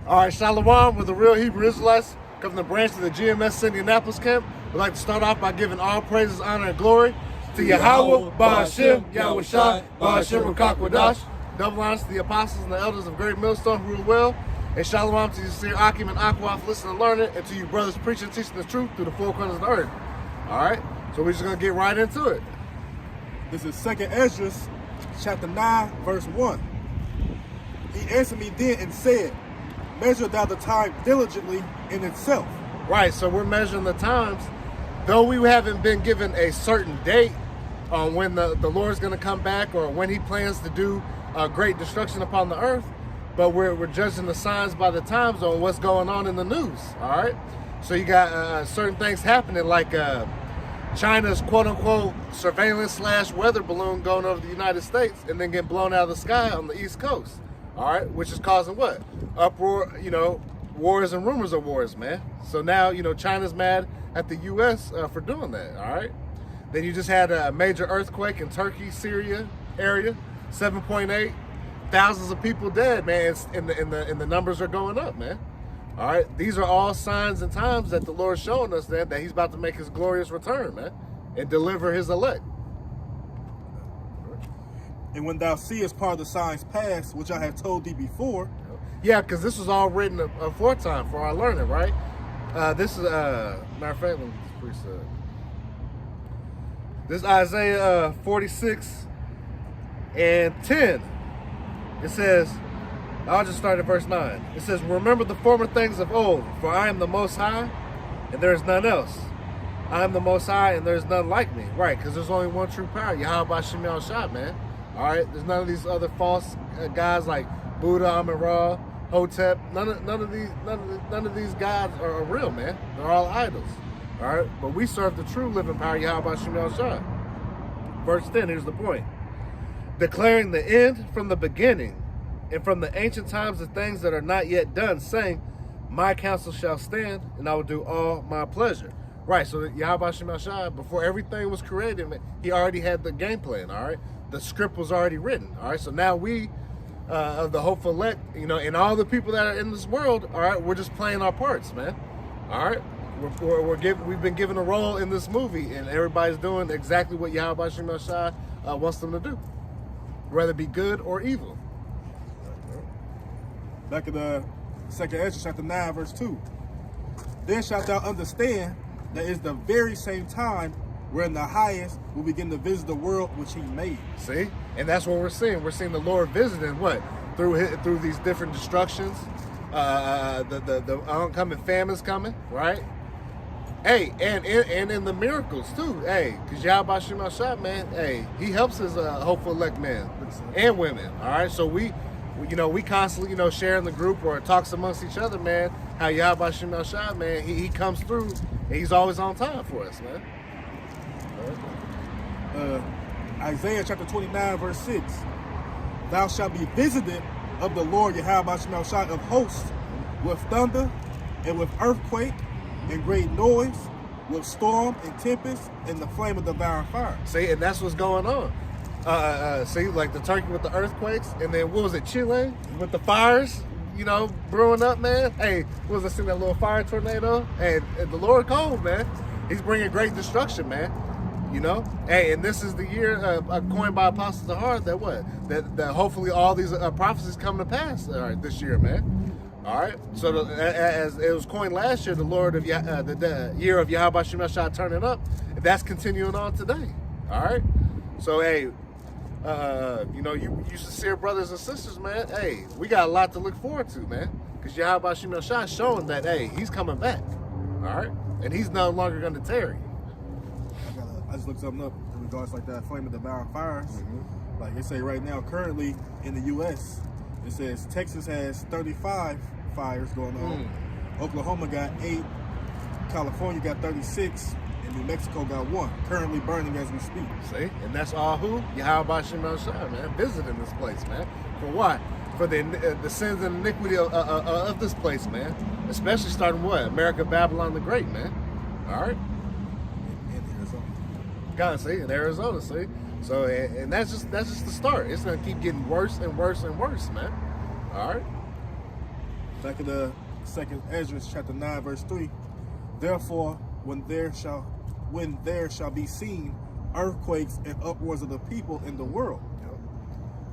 All right, Shalom with the real Hebrew Israelites come the branch of the GMS Indianapolis camp. We'd like to start off by giving all praises, honor, and glory to Yahweh, Ba'ashem, Yahweh Shai, Ba'ashem, Rakakwadash. Double honors to the apostles and the elders of Great Millstone who rule well. And Shalom to you, Seer Akim and Aqua, for listening and learning, and to you brothers preaching and teaching the truth through the four corners of the earth. All right, so we're just going to get right into it. This is 2nd Esdras, chapter 9, verse 1. He answered me then and said, measure thou the time diligently in itself. Right, so we're measuring the times. Though we haven't been given a certain date on when the Lord's going to come back or when he plans to do great destruction upon the earth, but we're judging the signs by the times on what's going on in the news, all right? So you got certain things happening like China's quote-unquote surveillance/weather balloon going over the United States and then getting blown out of the sky on the East Coast, all right? Which is causing what? Uproar, wars and rumors of wars, man. So now, China's mad at the U.S. For doing that, all right? Then you just had a major earthquake in Turkey, Syria area, 7.8. Thousands of people dead, man, and the numbers are going up, man. All right, these are all signs and times that the Lord's showing us that he's about to make his glorious return, man, and deliver his elect. And when thou seest part of the signs past, which I have told thee before. Yeah, because this was all written aforetime for our learning, right? This is, matter of fact, let me just precept. This is Isaiah 46 and 10. It says, I'll just start at verse 9. It says, remember the former things of old, for I am the Most High, and there is none else. I am the Most High, and there is none like me. Right, because there's only one true power, Yahweh Ba'ashem Yahweh Shai, man. All right, there's none of these other false guys like Buddha, Amun-Ra, Hotep. None of these gods are real, man. They're all idols. All right, but we serve the true living power, Yahweh Ba'ashem Yahweh Shai. Verse 10, here's the point. Declaring the end from the beginning, and from the ancient times the things that are not yet done, saying, my counsel shall stand, and I will do all my pleasure. Right, so Yahweh Ba'ashem Shai, before everything was created, he already had the game plan, all right? The script was already written, all right? So now we, of the hopeful elect, and all the people that are in this world, all right, we're just playing our parts, man, all right? We've been given a role in this movie, and everybody's doing exactly what Yahweh Ba'ashem Shai wants them to do, whether it be good or evil. Back in the 2nd Esdras, chapter 9, verse 2. Then shalt thou understand that it's the very same time wherein the highest will begin to visit the world which he made. See? And that's what we're seeing. We're seeing the Lord visiting what? Through these different destructions. The oncoming famine's coming, right? Hey, and in the miracles too. Hey, because Yahweh Ba'ashem Shai, man, hey, he helps his hopeful elect men and women. All right, so we constantly, share in the group or talks amongst each other, man, how Yahweh Ba'ashem Shai, man, he comes through and he's always on time for us, man. Isaiah chapter 29, verse 6. Thou shalt be visited of the Lord Yahweh Ba'ashem Shai of hosts with thunder and with earthquake and great noise, with storm and tempest and the flame of devouring fire. See, and that's what's going on. See, like the Turkey with the earthquakes, and then what was it, Chile with the fires, brewing up, man. Hey, what was I seeing that little fire tornado? Hey, the Lord cold, man. He's bringing great destruction, man. Hey, and this is the year coined by Apostle Zahar that hopefully all these prophecies come to pass this year, man. All right, so as it was coined last year, the Lord of the year of Yahweh Ba'ashem Shai turning up, that's continuing on today. All right, so hey, you sincere brothers and sisters, man. Hey, we got a lot to look forward to, man, because Yahweh Ba'ashem Shai is showing that hey, he's coming back. All right, and he's no longer going to tarry. I just looked something up in regards like that flame of devouring fires. Like they say right now, currently in the U.S., it says Texas has 35 fires going on. Oklahoma got 8. California got 36. And New Mexico got 1. Currently burning as we speak. See? And that's all who? Yahweh Ba'ashem Shai, man. Visiting this place, man. For what? For the sins and iniquity of this place, man. Especially starting what? America, Babylon the Great, man. All right? In Arizona. God, see? In Arizona, see? So, and that's just the start. It's going to keep getting worse and worse and worse, man. All right? Back in the second Ezra, chapter 9, verse 3. Therefore, when there shall be seen earthquakes and uproars of the people in the world,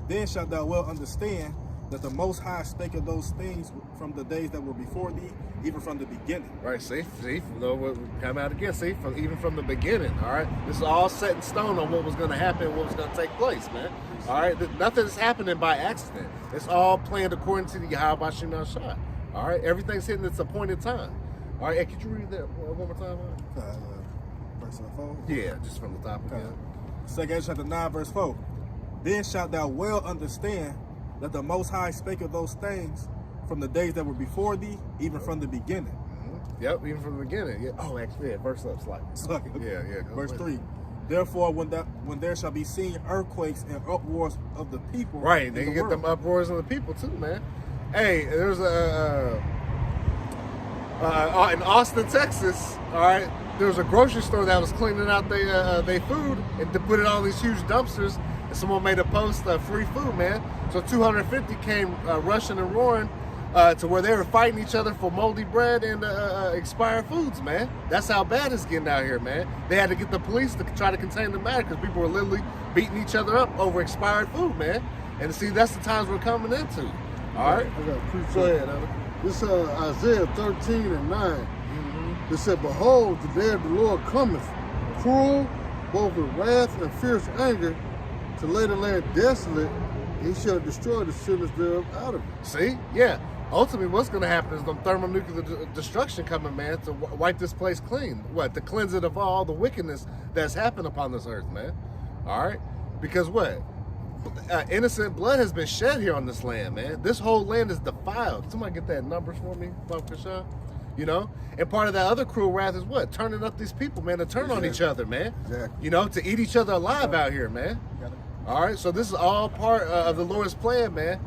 then shalt thou well understand that the Most High spake of those things from the days that were before thee, even from the beginning. Right, see, you know what come out again, see, even from the beginning, all right? This is all set in stone on what was going to happen, what was going to take place, man. All right, nothing is happening by accident. It's all planned according to the Yahweh Bashim Shah. All right, everything's hitting its appointed time. All right, hey, could you read that one more time? Verse 4? Yeah, just from the top again. Second chapter 9, verse 4. Then shalt thou well understand that the Most High spake of those things from the days that were before thee, even from the beginning. Mm-hmm. Yep, even from the beginning. Yeah. Oh, actually, yeah, verse up slightly. Okay. Yeah. Verse 3. Therefore, when there shall be seen earthquakes and uproars of the people. Right, they get them uproars of the people too, man. Hey, there's in Austin, Texas, all right, there was a grocery store that was cleaning out their food and to put it on these huge dumpsters, and someone made a post, free food, man. So 250 came rushing and roaring to where they were fighting each other for moldy bread and expired foods, man. That's how bad it's getting out here, man. They had to get the police to try to contain the matter because people were literally beating each other up over expired food, man. And see, that's the times we're coming into. All right? I got a precept. Go ahead, Evan. This is Isaiah 13 and 9. Mm-hmm. It said, behold, the day of the Lord cometh, cruel, both with wrath and fierce anger, to lay the land desolate. He shall destroy the sinners thereof out of it. See? Yeah. Ultimately, what's going to happen is the thermonuclear destruction coming, man, to wipe this place clean. What? To cleanse it of all the wickedness that's happened upon this earth, man. All right? Because what? Innocent blood has been shed here on this land, man. This whole land is defiled. Somebody get that numbers for me, Bob Kashaw. You know? And part of that other cruel wrath is what? Turning up these people, man, to turn on each other, man. Exactly. You know, to eat each other alive out here, man. All right? So this is all part of the Lord's plan, man.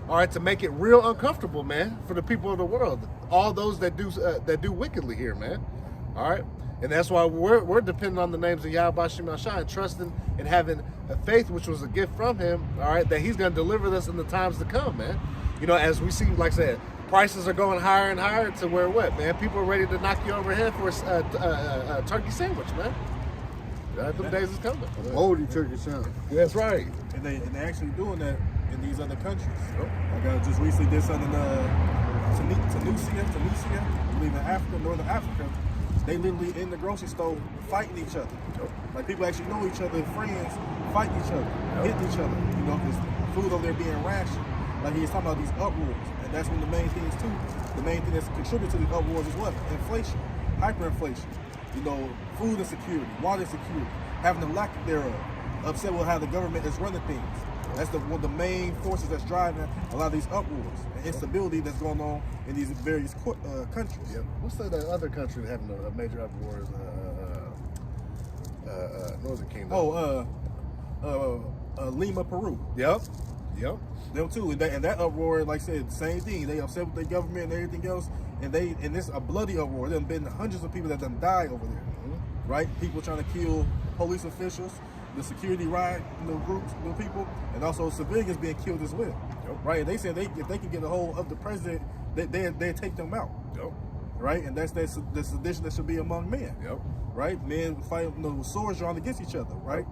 All right, to make it real uncomfortable, man, for the people of the world. All those that do wickedly here, man. All right? And that's why we're depending on the names of Yahweh Bashim Shah and trusting and having a faith, which was a gift from him, all right, that he's going to deliver us in the times to come, man. You know, as we see, like I said, prices are going higher and higher to where what, man? People are ready to knock you over the head for a turkey sandwich, man. Them days is coming. Moldy turkey sandwich. That's right. And they actually doing that in these other countries. Like I just recently did something in Tunisia, I believe in Africa, Northern Africa. They literally in the grocery store fighting each other. Like people actually know each other, friends, fighting each other, hitting each other. You know, because food over there being rationed. Like he's talking about these uproars, and that's one of the main things too. The main thing that's contributing to these uproars is what? Inflation, hyperinflation. You know, food insecurity, water insecurity, having the lack thereof. Upset with how the government is running things. That's one of the main forces that's driving a lot of these uproars and instability that's going on in these various countries. Yep. What's the other country having a major uproar? Northern Kingdom. Lima, Peru. Yep. Them too, and that uproar, like I said, same thing. They upset with their government and everything else, and this a bloody uproar. There's been hundreds of people that done died over there, right? People trying to kill police officials, the security riot, groups, people, and also civilians being killed as well, right? And they said if they can get a hold of the president, they take them out, right? And that's the sedition that should be among men, right? Men fighting with swords drawn against each other, right?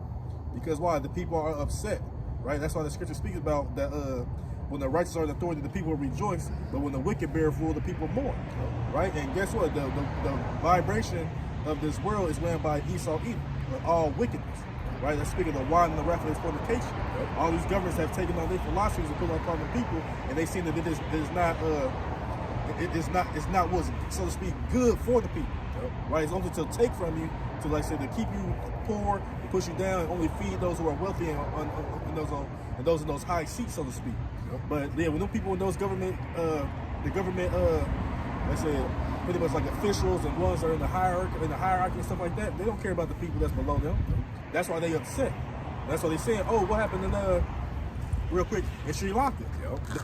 Because why? The people are upset. Right, that's why the scripture speaks about that when the righteous are in authority, the people rejoice, but when the wicked bear rule, the people mourn. Right, and guess what? The vibration of this world is ran by Esau Edom, all wickedness. Right, that's speaking of the wine and the wrath of his fornication. All these governments have taken on their philosophies and put on upon the people, and they see that it's not what's, so to speak, good for the people. Right, it's only to take from you, to like I said, to keep you poor, to push you down, and only feed those who are wealthy and those in those high seats, so to speak. But yeah, when them people in those government, let's say pretty much like officials and ones that are in the hierarchy and stuff like that, they don't care about the people that's below them. That's why they upset. That's why they saying, oh, what happened in real quick in Sri Lanka?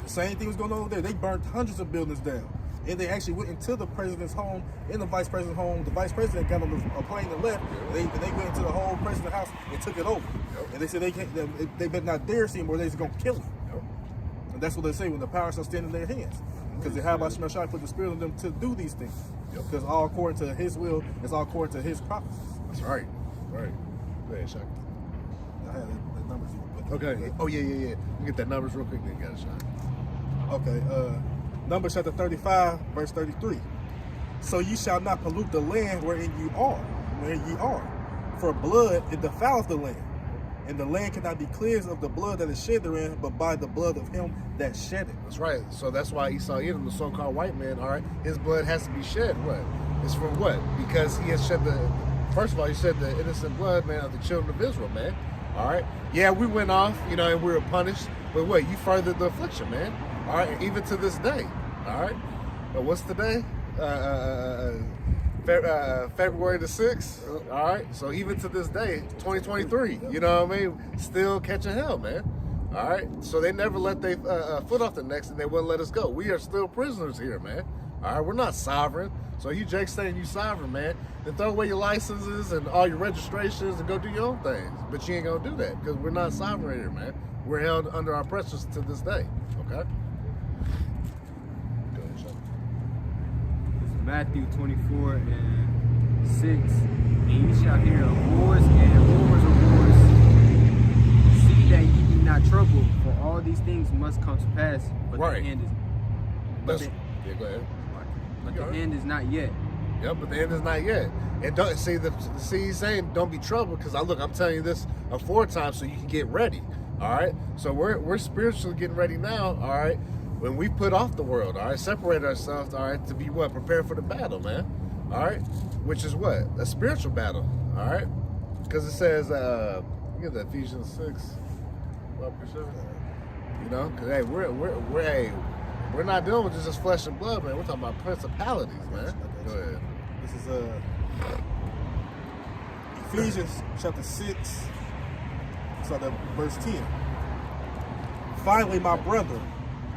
The same thing was going on over there. They burned hundreds of buildings down. And they actually went into the president's home, in the vice president's home. The vice president got on a plane and left. And they went into the whole president's house and took it over. And they said they better not dare see him or they're just going to kill him. And that's what they say when the power starts standing in their hands. Because the Yahweh Shema Shai put the spirit in them to do these things. Yep. Because all according to his will, it's all according to his prophecies. That's right. Right. Go ahead, Shaq. I had the numbers. Okay. Oh, yeah. We get that numbers real quick, then you got a shot. Okay. Numbers chapter 35, verse 33. So ye shall not pollute the land wherein ye are. For blood, it defileth the land. And the land cannot be cleansed of the blood that is shed therein, but by the blood of him that shed it. That's right. So that's why Esau Edom, the so-called white man, all right, his blood has to be shed. What? It's for what? Because he has shed first of all, he shed the innocent blood, man, of the children of Israel, man. All right. Yeah, we went off, and we were punished. But what? You furthered the affliction, man. All right. Even to this day. All right. But what's the day? February the 6th. All right. So even to this day, 2023, you know what I mean? Still catching hell, man. All right. So they never let their foot off the necks, and they wouldn't let us go. We are still prisoners here, man. All right. We're not sovereign. So you, Jake, saying you sovereign, man, then throw away your licenses and all your registrations and go do your own things. But you ain't going to do that because we're not sovereign here, man. We're held under our pressures to this day. Okay? Go ahead, Sean. It's Matthew 24 and 6. And ye shall hear of wars and rumors of wars. See that ye be not troubled, for all these things must come to pass, but Right. the end is Yeah, go ahead. but the end is not yet. Yep, but the end is not yet. And don't see he's saying don't be troubled because I'm telling you this aforetime so you can get ready. All right. So we're spiritually getting ready now. All right. When we put off the world, all right, separate ourselves, all right, to be what? Prepared for the battle, man. All right. Which is what? A spiritual battle. All right. Because it says, you get that Ephesians 6. You know, because hey, we're not dealing with just flesh and blood, man. We're talking about principalities, man. Go ahead. This is Ephesians chapter 6. So that verse 10. Finally, my brother,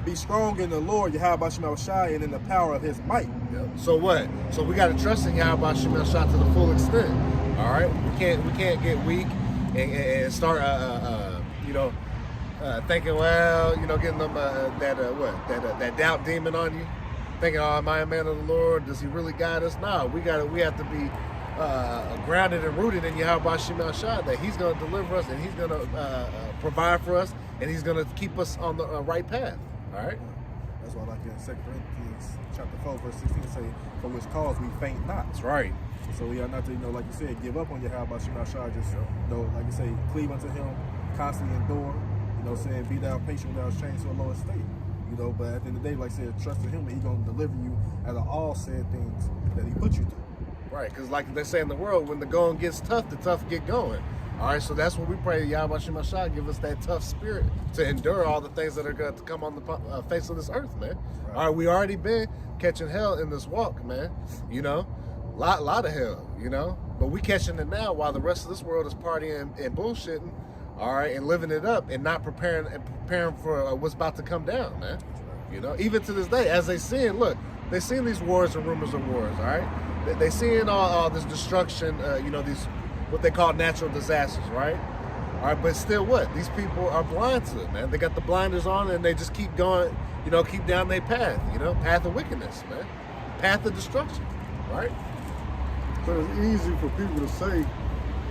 be strong in the Lord, Yahweh Shema Shai, and in the power of his might. Yep. So what? So we got to trust in Yahweh Shema Shai to the full extent. All right. We can't get weak and start thinking, well, getting them that doubt demon on you, thinking, oh, am I a man of the Lord? Does he really guide us? No, we have to be grounded and rooted in Yahweh Shema Shai, that he's going to deliver us and he's going to provide for us and he's going to keep us on the right path. All right. That's why, like in 2 Corinthians chapter 4, verse 16, say, for which cause we faint not. That's right. So we are not to, like you said, give up on Yahweh Shema Shai. Just, like you say, cleave unto him, constantly endure. Saying, be thou patient without change to a lower state. But at the end of the day, like I said, trust in him and he's going to deliver you out of all said things that he put you through. Right, because like they say in the world, when the going gets tough, the tough get going. All right, so that's what we pray, Yahweh Shema Shai, give us that tough spirit to endure all the things that are going to come on the face of this earth, man. Right. All right, we already been catching hell in this walk, man. Lot of hell, But we catching it now while the rest of this world is partying and bullshitting. All right, and living it up and not preparing for what's about to come down, man. Even to this day, as they seeing these wars and rumors of wars. All right, they seeing all this destruction. These what they call natural disasters, right? All right, but still, these people are blind to it, man. They got the blinders on and they just keep going. Keep down their path. Path of wickedness, man. Path of destruction, right? But it's easy for people to say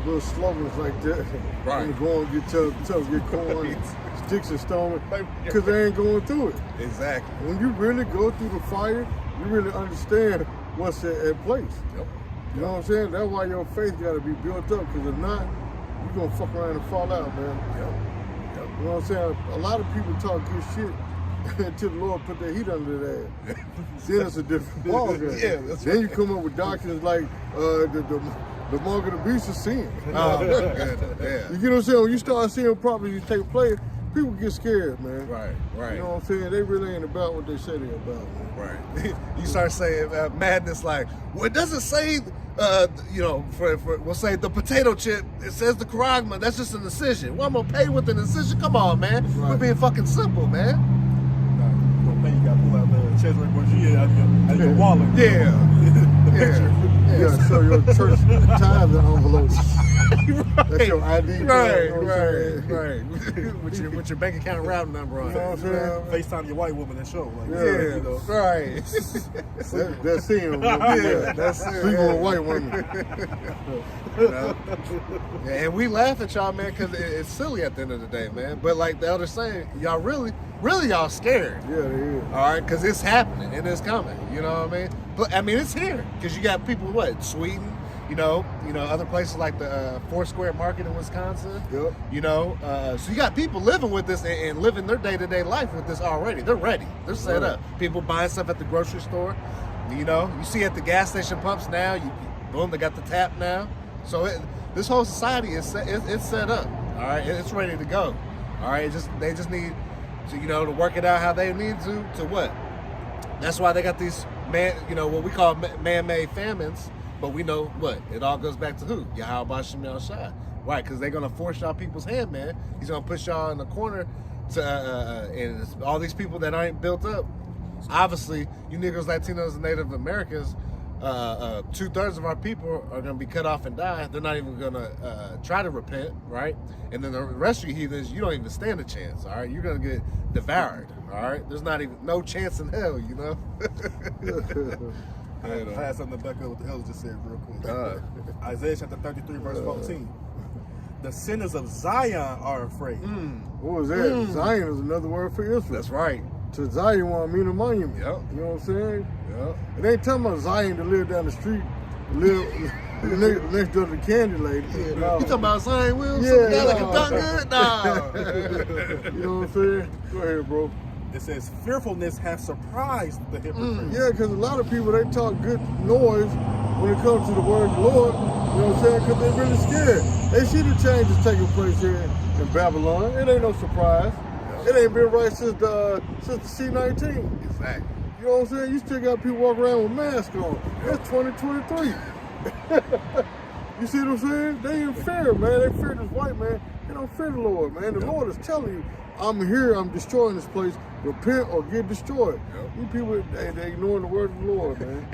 little slogans like that. Right. And go and get tough, get corn, sticks and stones, because they ain't going through it. Exactly. When you really go through the fire, you really understand what's at place. Yep. You know what I'm saying? That's why your faith got to be built up, because if not, you're going to fuck around and fall out, man. Yep. You know what I'm saying? A lot of people talk good shit until the Lord put their heat under their ass. Then it's a different ballgame. Yeah, that's then right. you come up with doctrines like the mark of the beast is sin. Oh, yeah. You know what I'm saying? When you start seeing prophecies take place, people get scared, man. Right. You know what I'm saying? They really ain't about what they say they're about, man. Right. You start saying madness like, well, it doesn't say, we'll say the potato chip, it says the charagma, that's just an incision. Well, I'm going to pay with an incision? Come on, man. Right. We're being fucking simple, man. You got to pull out the Cesare Borgia out of your wallet. Yeah. The picture. You gotta show your church tithe envelope. That's your ID. You know what I'm saying? with your bank account routing number on You know it. what I'm saying? FaceTime your white woman and show. Like, Yeah. you know. Right. That's him. Yeah, that's it. Sleeping with white women. You know? Yeah, and we laugh at y'all, man, because it's silly at the end of the day, man. But like the elder's saying, y'all really y'all scared. Yeah, they is. All right, because it's happening and it's coming. You know what I mean? But I mean, it's here because you got people Sweden, you know, other places like the Foursquare Market in Wisconsin. Yep. You know, so you got people living with this and living their day-to-day life with this already. They're ready. They're set up. People buying stuff at the grocery store. You know, you see at the gas station pumps now. Boom, they got the tap now. So this whole society is it's set up. All right, it's ready to go. All right, they just need to to work it out how they need to what. That's why they got these what we call man-made famines. But we know what it all goes back to who? Yahweh Shem Shai. Right, because they're gonna force y'all people's hand, man. He's gonna push y'all in the corner and it's all these people that aren't built up. Obviously, you Negroes, Latinos, and Native Americans. 2/3 of our people are going to be cut off and die. They're not even going to try to repent, right? And then the rest of you heathens, you don't even stand a chance, all right? You're going to get devoured, all right? There's no chance in hell, you know? I had something to back up what the elder just said real quick. Isaiah chapter 33, verse 14. The sinners of Zion are afraid. What was that? Zion is another word for Israel. That's right. To Zion want to mean a monument. Yep. You know what I'm saying? Yep. It ain't talking about Zion to live down the street, live next door to the candy lady. You talking about Zion Williams? Yeah, Yeah, like a no. dunk good? No. You know what I'm saying? Go ahead, bro. It says, fearfulness has surprised the hypocrites. Yeah, because a lot of people, they talk good noise when it comes to the word of the Lord. You know what I'm saying? Because they're really scared. They see the changes taking place here in Babylon. It ain't no surprise. It ain't been right since the C-19. Exactly. You know what I'm saying? You still got people walking around with masks on. It's 2023. You see what I'm saying? They in fear, man. They fear this white man. They don't fear the Lord, man. The Lord is telling you, I'm here, I'm destroying this place. Repent or get destroyed. You people, they ignoring the word of the Lord, man.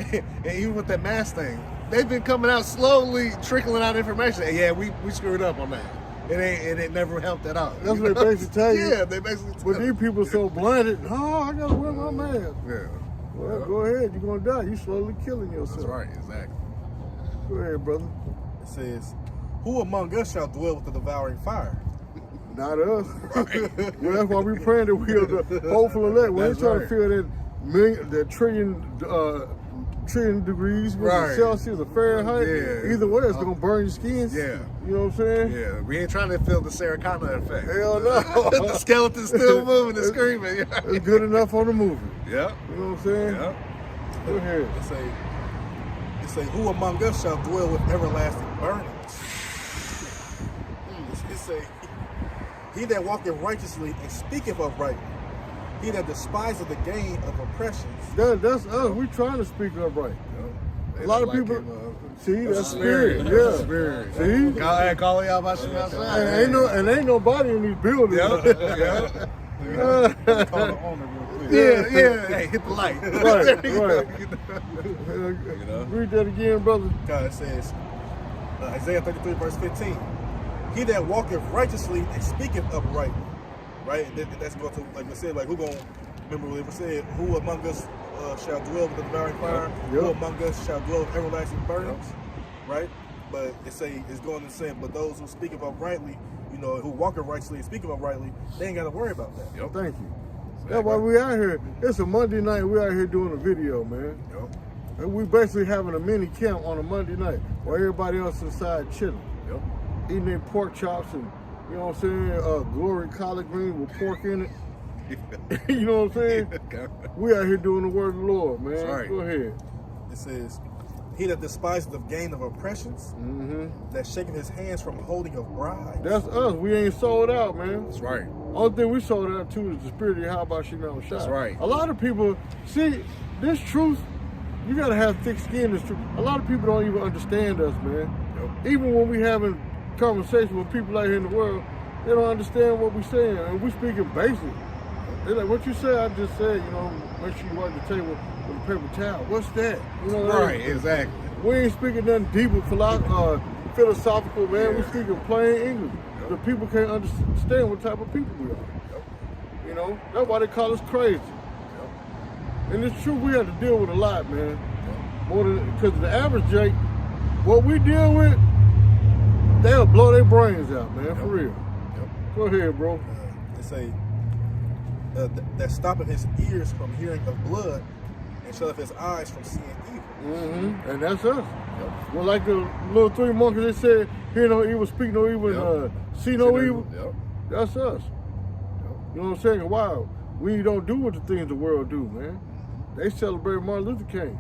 And even with that mask thing, they've been coming out slowly, trickling out information. And yeah, we screwed up on that. It never helped at all. That's what they basically tell you. Yeah, they basically tell But these people so blinded, oh, I gotta wear my mask. Yeah. Well, go ahead, you're gonna die. You slowly killing yourself. That's right, exactly. Go ahead, brother. It says, who among us shall dwell with the devouring fire? Not us. Well, that's why we praying that we are the hopeful elect. We ain't That's trying right. to feel that trillion degrees with Right. Celsius or Fahrenheit. Yeah. Either way, it's gonna burn your skin. Yeah. You know what I'm saying? Yeah, we ain't trying to feel the Sarah Connor effect. Hell no. The skeleton's still moving and screaming. It's good enough on the movie. Yep. You know what I'm saying? Yep. Go ahead. It say, who among us shall dwell with everlasting burnings? It say, he that walketh righteously and speaketh uprightly, he that despiseth the gain of oppressions. That's us. We trying to speak upright. They A lot don't of people him, see That's that's a spirit. spirit. That's Yeah. a spirit. See? Call y'all about some outside. Ain't nobody in these buildings. Yep. Call the owner real quick. Yeah. Hey, hit the light. Right, There you right. go. Read that again, brother. God, it says, Isaiah 33, verse 15. He that walketh righteously and speaketh uprightly. Right? That's going to, like we said, like who going to, remember what we said, who among us shall dwell with the devouring fire? Yep. Who among us shall dwell with everlasting burnings? Right? But it's going to say, but those who speak uprightly, who walk righteously and speak uprightly, they ain't got to worry about that. Yep. Thank you. That's why we out here. It's a Monday night. We out here doing a video, man. Yep. And we basically having a mini camp on a Monday night while everybody else inside chilling, Yep. eating their pork chops and, you know what I'm saying, glory collard green with pork in it. You know what I'm saying? We out here doing the word of the Lord, man. That's right. Go ahead. It says, he that despiseth the gain of oppressions, that shaketh his hands from holding of bribes. That's us. We ain't sold out, man. That's right. Only thing we sold out to is the spirit of how about Shimon Shai. That's right. A lot of people see this truth. You gotta have thick skin. This truth. A lot of people don't even understand us, man. Yep. Even when we having conversations with people out here in the world, they don't understand what we saying, and we speaking basic. They're like, "What you say?" I just said, make sure you wipe the table with a paper towel. What's that? Right, exactly. We ain't speaking nothing deep with philosophical, man. Yeah. We speaking plain English. Yep. The people can't understand what type of people we are. Yep. You know, that's why they call us crazy. Yep. And it's true, we have to deal with a lot, man. Yep. More than, because the average Jake, what we deal with, they'll blow their brains out, man, for real. Yep. Go ahead, bro. They say that stopping his ears from hearing of blood and shut up his eyes from seeing evil. Mm-hmm. And that's us. Yep. Well, like the little three monkeys, they said, hear no evil, speak no evil, Yep. and see no evil. Yep. That's us. You know what I'm saying? Wow. We don't do what the things the world do, man. They celebrate Martin Luther King.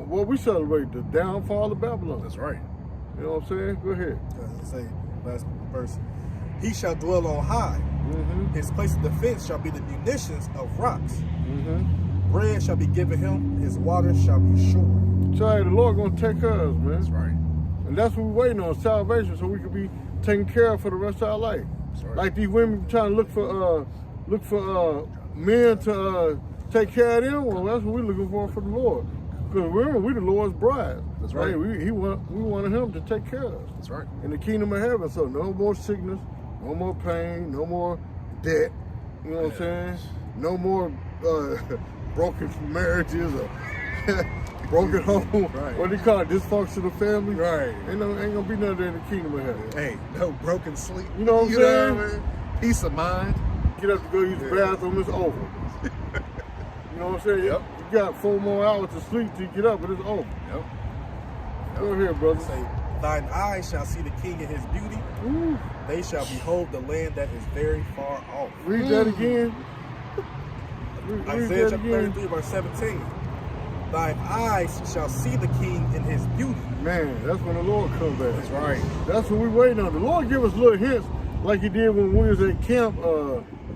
What we celebrate, the downfall of Babylon. That's right. You know what I'm saying? Go ahead. They say, last verse, he shall dwell on high. Mm-hmm. His place of defense shall be the munitions of rocks. Mm-hmm. Bread shall be given him. His water shall be sure. So hey, the Lord gonna take care of us, man. That's right. And that's what we're waiting on, salvation, so we can be taken care of for the rest of our life. That's right. Like these women trying to look for men to take care of them. Well, that's what we're looking for the Lord. Because remember, we the Lord's bride. That's right. Hey, we wanted him to take care of us That's right. in the kingdom of heaven. So no more sickness, no more pain, no more debt. You know what I'm saying? No more broken marriages or broken home. Right. What do you call it? Dysfunctional family. Right. Ain't gonna be none of that in the kingdom of heaven. Hey, no broken sleep. You know what I'm Know saying? what I mean? Peace of mind. Get up to go use the bathroom, it's over. You know what I'm saying? Yep. You got 4 more hours to sleep till you get up, but it's over. Yep. Go ahead, brother. Say, thine eyes shall see the king in his beauty. Ooh. They shall behold the land that is very far off. Read that again. Read Isaiah that chapter again. 33, verse 17. Thine eyes shall see the king in his beauty. Man, that's when the Lord comes back. That's right. That's what we waiting on. The Lord give us little hints like he did when we was at camp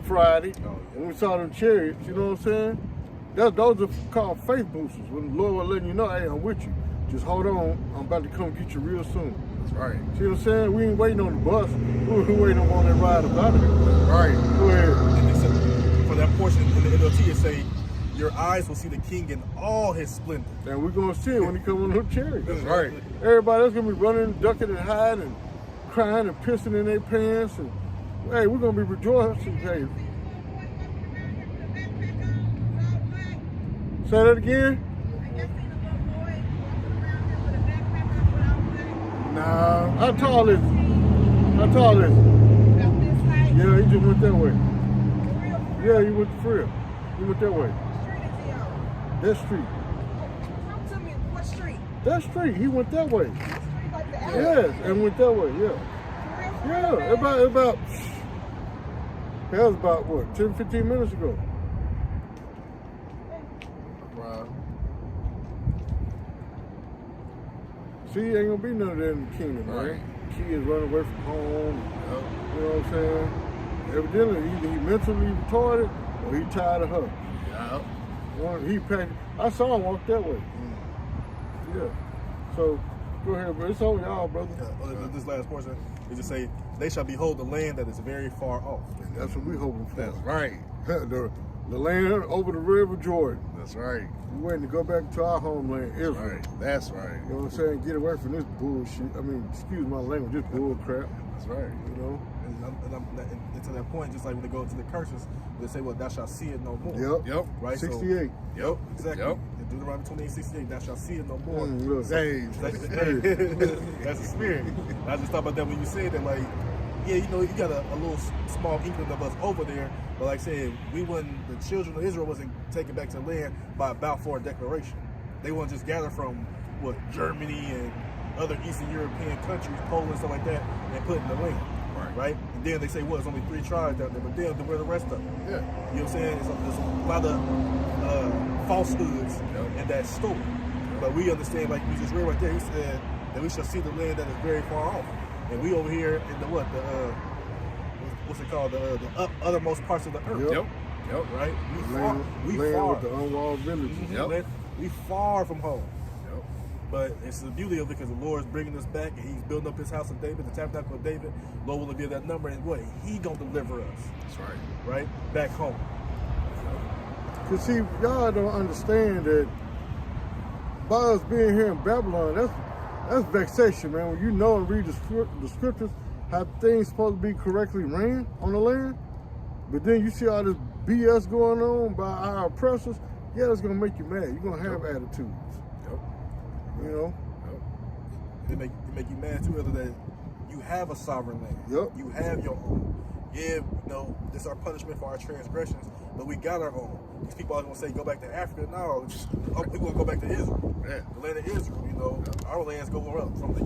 Friday. When we saw them chariots, you know what I'm saying? Those are called faith boosters. When the Lord will letting you know, hey, I'm with you. Just hold on, I'm about to come get you real soon. That's right. See what I'm saying? We ain't waiting on the bus. We waiting on that ride about it. Right. Go ahead. And they said, for that portion in the NLT, it say, your eyes will see the king in all his splendor. And we're gonna see it when he come on the chariot. That's right. Everybody else gonna be running, ducking and hiding and crying and pissing in their pants. And hey, we're gonna be rejoicing. Hey, say that again? Nah. How tall is he? How tall is he? Yeah, he just went that way. Yeah, he went to Frill. He went that way. That street. Talk to me. What street? That street. He went that way. Street like the alley? Yes, and went that way. Yeah. For real, Yeah. About. That was about what? 10, 15 minutes ago. Wow. See, ain't gonna be none of that in the kingdom, Right. man. Kids running away from home. Yep. You know what I'm saying? Evidently, either he mentally retarded or he tired of her. Yep. He packed. I saw him walk that way. Yeah. So go ahead, bro. It's on y'all, brother. This last portion, it just say, they shall behold the land that is very far off. And that's what we hoping for. That's right. the land over the river Jordan. That's right. We waiting to go back to our homeland, Israel. Right. That's right. You know what I'm saying? Get away from this bullshit. I mean, excuse my language, this bull crap. That's right. You know? And to that point, just like when they go into the curses, they say, well, thou shalt see it no more. Yep. Yep. Right? So- 68. Yep. Exactly. Yep. In Deuteronomy 28:68, thou shalt see it no more. Look. Hey. That's the spirit. I just thought about that when you said that, like, yeah, you know, you got a little small inkling of us over there, but like I said, the children of Israel wasn't taken back to the land by a Balfour Declaration. They weren't just gathered from, Germany and other Eastern European countries, Poland, stuff like that, and put in the land. Right? And then they say, it's only 3 tribes out there, but then where the rest of them? Yeah. You know what I'm saying? There's a lot of falsehoods in that story. But we understand, like we just read right there, he said that we shall see the land that is very far off. And we over here in the what's it called? The othermost parts of the earth. Yep. Yep. Right? Land with the unwalled villages. Yep. We far from home. Yep. But it's the beauty of it because the Lord is bringing us back and he's building up his house of David, the tabernacle of David. Lord will be that number and what? He gonna deliver us, That's right. right? Back home. Cause see, y'all don't understand that by us being here in Babylon, that's vexation, man. When you know and read the scriptures, how things supposed to be correctly ran on the land, but then you see all this BS going on by our oppressors. Yeah, that's gonna make you mad. You're gonna have attitudes. Yep. You know. It make you mad too, other than you have a sovereign land. Yep. You have your own. Yeah, this is our punishment for our transgressions, but we got our own. These people always gonna say, go back to Africa. No, we're gonna go back to Israel. Yeah. The land of Israel, Our lands go up from the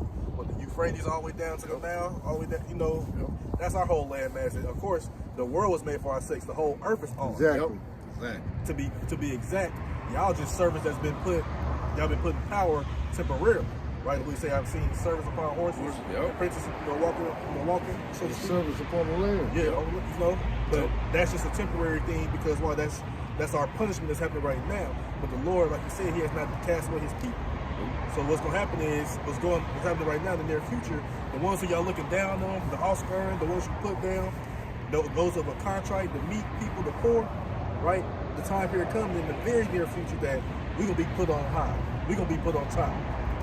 Euphrates all the way down to the Nile, all the way down, That's our whole land mass. And of course, the world was made for our sakes. The whole earth is ours. Exactly. Exactly. To be exact, y'all just servants that's been put in power temporarily. Right? We say I've seen servants upon horses, princes walking, so to speak. Service upon the land. Yeah, but that's just a temporary thing because that's our punishment that's happening right now. But the Lord, like you said, He has not cast away His people. So what's going to happen is what's happening right now in the near future. The ones who y'all looking down on, the offspring, the ones you put down, those of a contrite, the meek people, the poor, right? The time period comes in the very near future that we're gonna be put on high. We're gonna be put on top.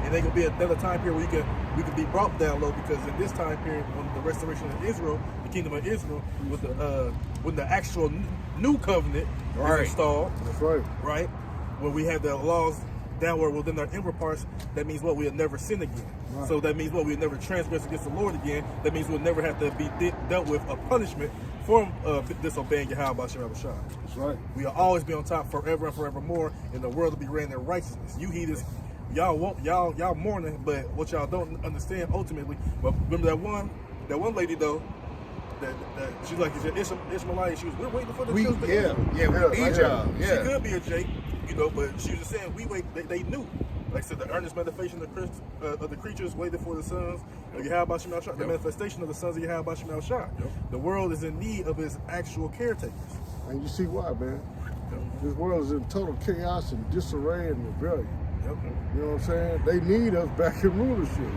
And there's gonna be another time period where we can be brought down low, because in this time period, when the restoration of Israel, the kingdom of Israel, when the actual new covenant is installed, That's right. right? When we have the laws downward within our inward parts, that means what? We'll never sin again. Right. So that means what? We'll never transgress against the Lord again. That means we'll never have to be dealt with a punishment for disobeying Yahweh Shem Shai. That's right. We'll always be on top forever and forevermore, and the world will be ran in righteousness. You heathens, y'all mourning, but what y'all don't understand ultimately. But remember that one lady though, that she's like Ishmaelite. She was, we're waiting for the children. We need y'all. She could be a Jake, but she was just saying we wait. They knew. Like I said, the earnest manifestation of the creatures waited for the sons of Yahweh Shem Shai. The manifestation of the sons of Yahweh Shem Shai. The world is in need of its actual caretakers. And you see why, man. This world is in total chaos and disarray and rebellion. You know what I'm saying? They need us back in rulership.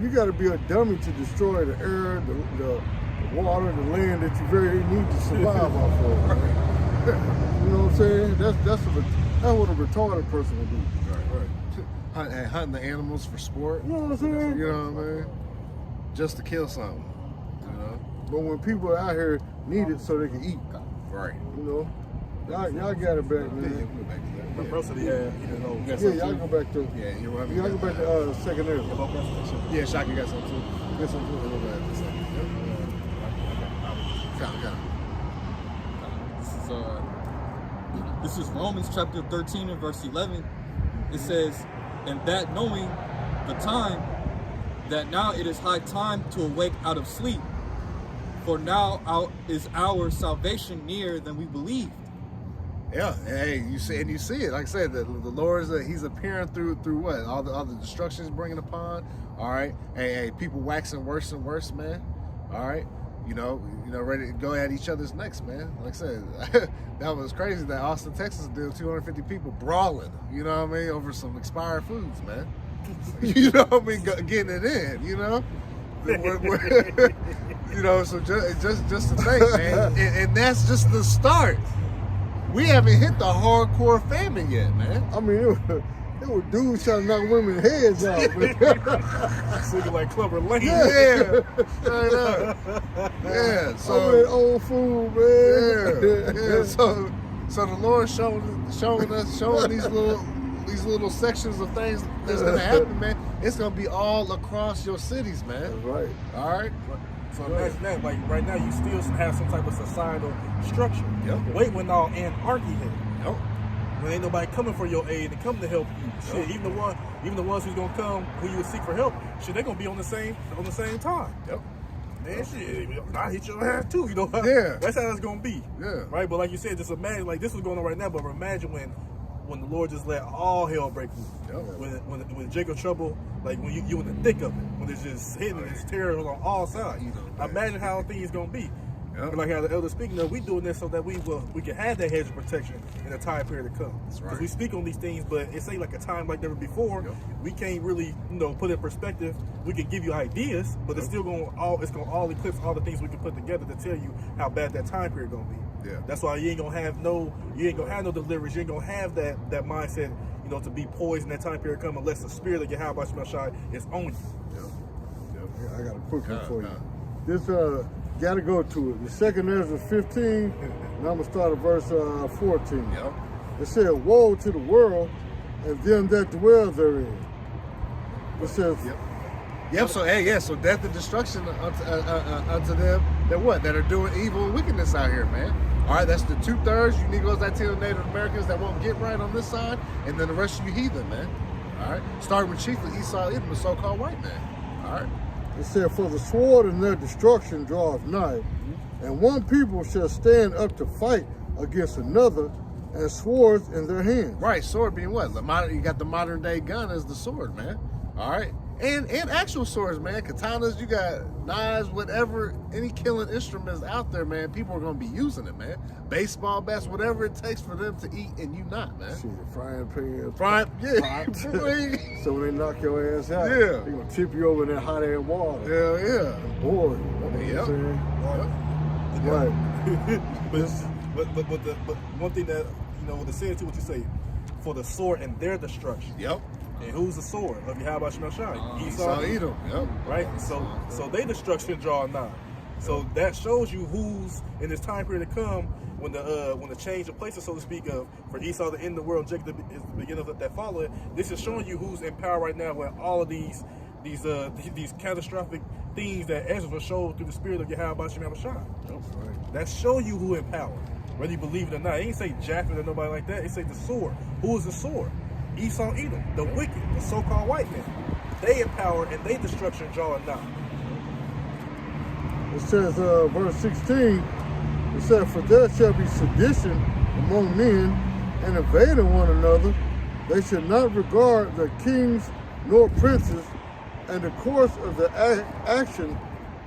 You got to be a dummy to destroy the air, the water, the land that you very need to survive off of. Man. You know what I'm saying? That's what a retarded person would do. Hunting the animals for sport. You know what I'm saying? You know what I mean? Just to kill something. But when people out here need it so they can eat, Right. y'all got it back, man. My bro said he didn't know. Yeah, y'all go back to y'all go back to secondary. Yeah, Shaka got some too. Get some food. This is Romans chapter 13 and verse 11. It says, and that knowing the time, that now it is high time to awake out of sleep, for now is our salvation nearer than we believed. Yeah, hey, you see it. Like I said, the Lord He's appearing through what? All the destruction He's bringing upon. All right, hey, people waxing worse and worse, man. All right, ready to go at each other's necks, man. Like I said, that was crazy that Austin, Texas did 250 people brawling. You know what I mean, over some expired foods, man. You know what I mean, getting it in. So just to think, man, and that's just the start. We haven't hit the hardcore famine yet, man. I mean, it was dudes trying to knock women's heads out. Looking like Clover Lane. Yeah. Straight up. Yeah. So that old food, man. Yeah. So the Lord showing these little sections of things that's gonna happen, man. It's gonna be all across your cities, man. That's right. All right. So imagine that, like right now, you still have some type of societal structure. Yep. Wait when all anarchy hit. Yep. When ain't nobody coming for your aid and come to help you. Shit, even the ones who's gonna come, who you would seek for help, shit, they gonna be on the same time. Yep. Man, shit, I hit your ass too. Yeah. That's how it's gonna be. Yeah. Right. But like you said, just imagine, like this is going on right now. But imagine when the Lord just let all hell break loose. Yep. When Jacob trouble, like when you in the thick of it, when it's just hitting, it's terror on all sides. Imagine how things gonna be. Yep. Like how the elder speaking of, we doing this so that we can have that hedge of protection in the time period to come. That's right. Because we speak on these things, but it's like a time like never before. Yep. We can't really, put it in perspective. We can give you ideas, but it's still gonna all eclipse all the things we can put together to tell you how bad that time period gonna be. Yeah. That's why you ain't gonna have no deliverance. You ain't gonna have that mindset. to be poised in that time period come unless the spirit of Yahweh Shai is on you. Yeah, I got a quick one for you. This gotta go to it. The second Ezra 15, and I'm gonna start at verse 14. Yep. It said, "Woe to the world and them that dwell therein." It says, Yep. So so death and destruction unto them that what? That are doing evil and wickedness out here, man. All right, that's the 2/3 you Negroes, Latino, Native Americans that won't get right on this side, and then the rest of you heathen, man. All right, starting with chiefly Esau, Edom, the so-called white man. All right. it said, "For the sword and their destruction draweth nigh, and one people shall stand up to fight against another, and swords in their hands." Right, sword being what? You got the modern day gun as the sword, man. All right. And actual swords, man. Katanas, you got knives, whatever, any killing instruments out there, man. People are going to be using it, man. Baseball bats, whatever it takes for them to eat and you not, man. Shit, frying pan. Yeah. So when they knock your ass out, Yeah. they gonna tip you over in that hot air water. Hell yeah. Boy, you know what I'm Yep. saying? Right. But one thing that with the saying to what you say, for the sword and their destruction. Yep. And who's the sword of Yahweh Shai? Esau, Edom. Yep. Right? So they destruction draw nigh. So that shows you who's in this time period to come when the change of places, so to speak, of for Esau to end the world, Jacob is the beginning of that follow it. This is showing you who's in power right now, when all of these catastrophic things that Ezra showed through the spirit of Yahweh Shai. That show you who in power, whether you believe it or not. It ain't say Japheth or nobody like that. It say the sword. Who is the sword? Esau, Edom, the wicked, the so-called white man. They in power and they destruction drawing nigh. It says, verse 16, it said, "For there shall be sedition among men, and invading one another. They shall not regard their kings nor princes, and the course of their action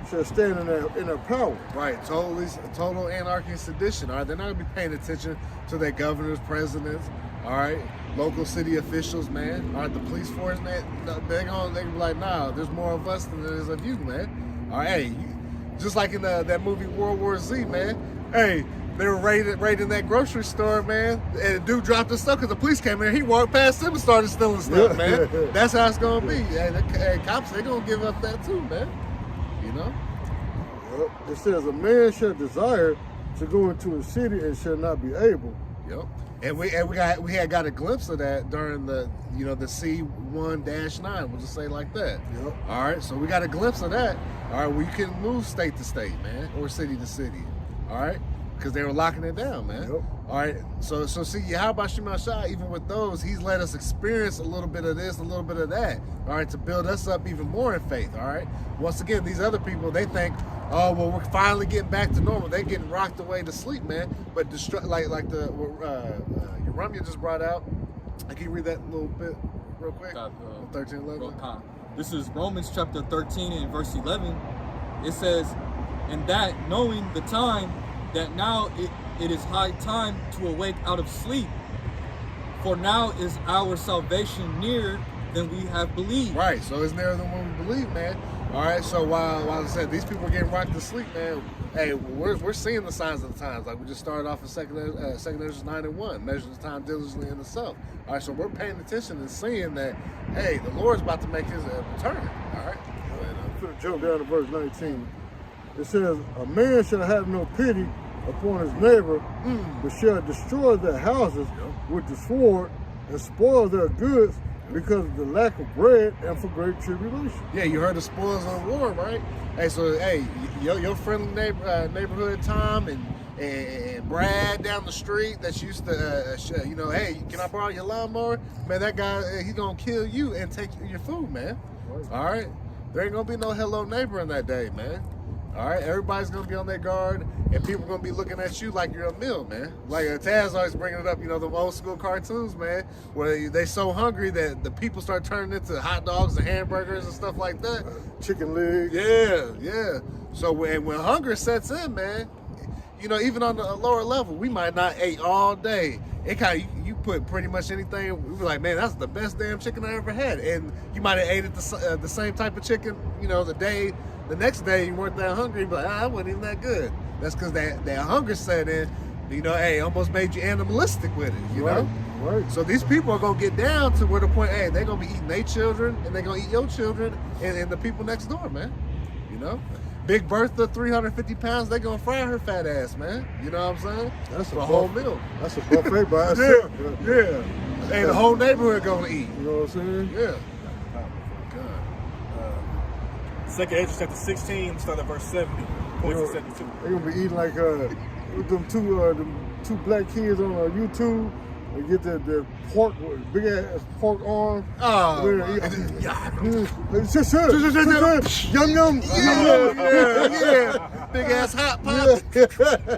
shall stand in their power." Right, total anarchy and sedition. All right, they're not gonna be paying attention to their governors, presidents. All right, local city officials, man. All right, the police force, man. They're gonna be like, nah, there's more of us than there is of you, man. All right, hey, just like in that movie World War Z, man. Hey, they were raiding that grocery store, man. And the dude dropped his stuff because the police came in. He walked past them and started stealing stuff, man. That's how it's gonna be. Hey, cops, they gonna give up that too, man. You know. It says, "A man shall desire to go into a city and shall not be able." Yep. And we had got a glimpse of that during the C1-9. We'll just say like that. Yep. All right. So we got a glimpse of that. All right. Where you can move state to state, man, or city to city. All right. Because they were locking it down, man. Yep. All right. So see, how about Shai? Even with those, he's let us experience a little bit of this, a little bit of that. All right, to build us up even more in faith. All right. Once again, these other people, they think, oh well, we're finally getting back to normal. They're getting rocked away to sleep, man. But like the Urumia just brought out. Can you read that little bit real quick? 13:11. This is Romans chapter 13 and verse 11. It says, "And that knowing the time, that now it is high time to awake out of sleep. For now is our salvation nearer than we have believed." Right, so it's nearer than what we believe, man. All right, so while I said these people are getting rocked to sleep, man, hey, we're seeing the signs of the times. Like we just started off in Second Ezra 9:1, measure the time diligently in the self. All right, so we're paying attention and seeing that, hey, the Lord's about to make his return. All right. I'm going to jump down to verse 19. It says, "A man shall have no pity upon his neighbor, but shall destroy their houses with the sword and spoil their goods because of the lack of bread and for great tribulation." Yeah, you heard the spoils of war, right? Hey, so hey, your friendly neighborhood Tom and Brad down the street that used to, hey, can I borrow your lawnmower? Man, that guy, he's gonna kill you and take your food, man. All right, there ain't gonna be no hello neighbor in that day, man. All right, everybody's gonna be on their guard, and people are gonna be looking at you like you're a meal, man. Like Taz always bringing it up, the old school cartoons, man, where they so hungry that the people start turning into hot dogs and hamburgers and stuff like that. Chicken legs. Yeah. So when hunger sets in, man, even on the lower level, we might not eat all day. It kind of you put pretty much anything. We were like, man, that's the best damn chicken I ever had, and you might have ate it the same type of chicken, the next day you weren't that hungry, but that wasn't even that good. That's because that hunger set in, hey, almost made you animalistic with it, you know? Right. So these people are gonna get down to where the point, hey, they're gonna be eating their children, and they're gonna eat your children, and the people next door, man. You know, Big Bertha, 350 pounds, they gonna fry her fat ass, man. You know what I'm saying? That's for a a whole buffet. meal. That's a buffet by Yeah, itself. yeah. Hey, the whole neighborhood gonna eat. You know what I'm saying? Yeah. Second Ezra chapter 16, start at verse 70, points to 72. They're gonna be eating like with them two black kids on YouTube. They get the pork, big ass pork arm. Oh, They're my eating- God. Shush, yum yum. Yeah. Big ass hot pot.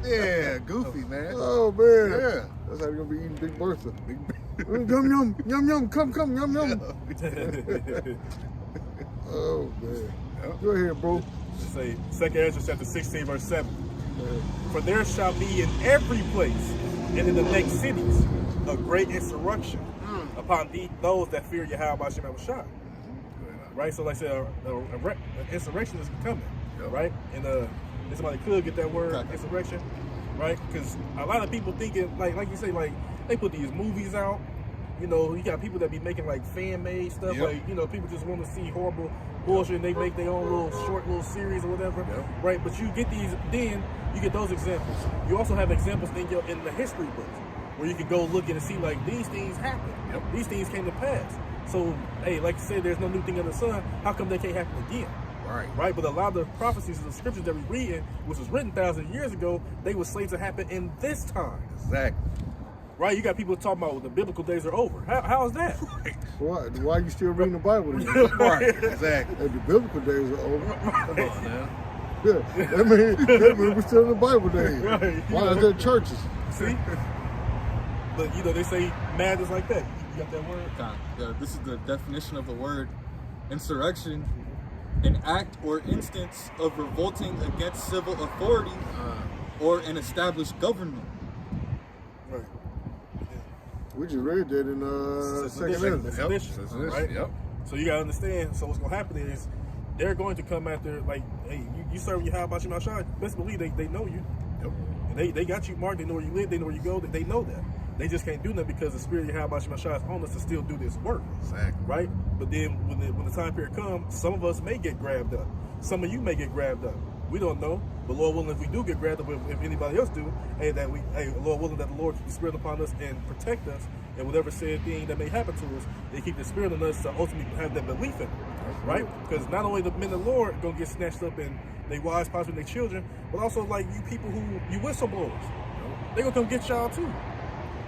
Yeah, goofy, man. Oh man. Yeah. That's how you're gonna be eating Big Bertha. Yum yum, come yum yum. Oh man. Go ahead, bro. Say, 2 Ezra chapter 16, verse 7. For there shall be in every place and in the next cities a great insurrection upon those that fear Yahweh Hashem Shai. Right? So like I said, an insurrection is coming. Right? And somebody could get that word, insurrection. Right? Because a lot of people thinking, like you say, like they put these movies out. You know, you got people that be making like fan-made stuff. Like, you know, people just want to see horrible bullshit and they make their own little series or whatever. Right? But you get then you get those examples. You also have examples in the history books where you can go look and see like these things happened. These things came to pass. So, hey, like you said, there's no new thing under the sun. How come they can't happen again? Right? But a lot of the prophecies and the scriptures that we read, which was written thousands of years ago, they were slated to happen in this time. Exactly. Right? You got people talking about the biblical days are over. How is that? Why you still reading the Bible then? Right. Exactly. If the biblical days are over. Come on now. Yeah, that means we're still in the Bible days. Right. Why is there churches? See? But, you know, they say madness like that. You got that word? This is the definition of the word insurrection: an act or instance of revolting against civil authority or an established government. Right. We just read that in second It's Ezra. sedition, right? Yep. So you gotta understand. So what's gonna happen is they're going to come after, like, hey, you serving Yahweh Hashem Shai. Best believe they know you. Yep. And they got you marked. They know where you live. They know where you go. They know that. They just can't do that because the spirit of Yahweh Hashem Shai is on us to still do this work. Exactly. Right? But then when the time period comes, some of us may get grabbed up. Some of you may get grabbed up. We don't know. But Lord willing, if we do get grabbed up, if anybody else do, Lord willing that the Lord keep the spirit upon us and protect us, and whatever said thing that may happen to us, they keep the spirit on us to ultimately have that belief in it. Right? Because not only the men of the Lord gonna get snatched up and they wives, possibly their children, but also like you people you whistleblowers. They gonna come get y'all too.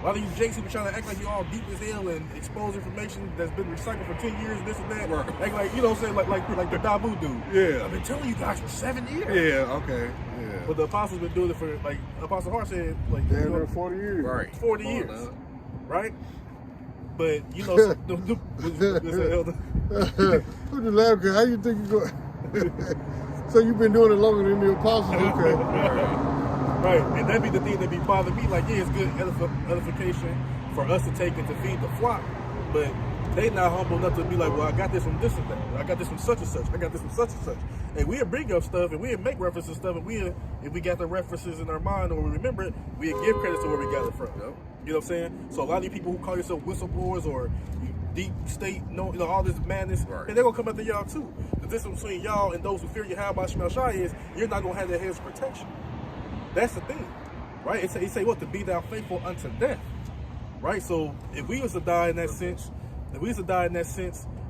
A lot of you jakes who be trying to act like you all deep as hell and expose information that's been recycled for 10 years, this and that. Right. Act like, you know what I'm saying, like the Dabu dude. Yeah. I've been telling you guys for 7 years. Yeah, okay. Yeah. But the apostles been doing it for, like, Apostle Hart said, like, Damn near 40 years. Right. 40 Come on years. now. Right? But, you know, Who the laugh? How you think you go? So you've been doing it longer than the apostles? Okay. right. And that be the thing that be bothering me. Like, yeah, it's good edification for us to take and to feed the flock. But they not humble enough to be like, well, I got this from this and that. I got this from such and such. I got this from such and such. And we'll bring up stuff and we'll make references to stuff. And if we got the references in our mind or we remember it, we'll give credit to where we got it from. Yep. You know what I'm saying? So a lot of you people who call yourself whistleblowers or deep state, you know, all this madness, Right. and they're gonna come after y'all too. The difference between y'all and those who fear Yahweh Hashem Shai is you're not gonna have that hedge of protection. That's the thing, right? He say what? To be thou faithful unto death, right? So if we was to die in that sense,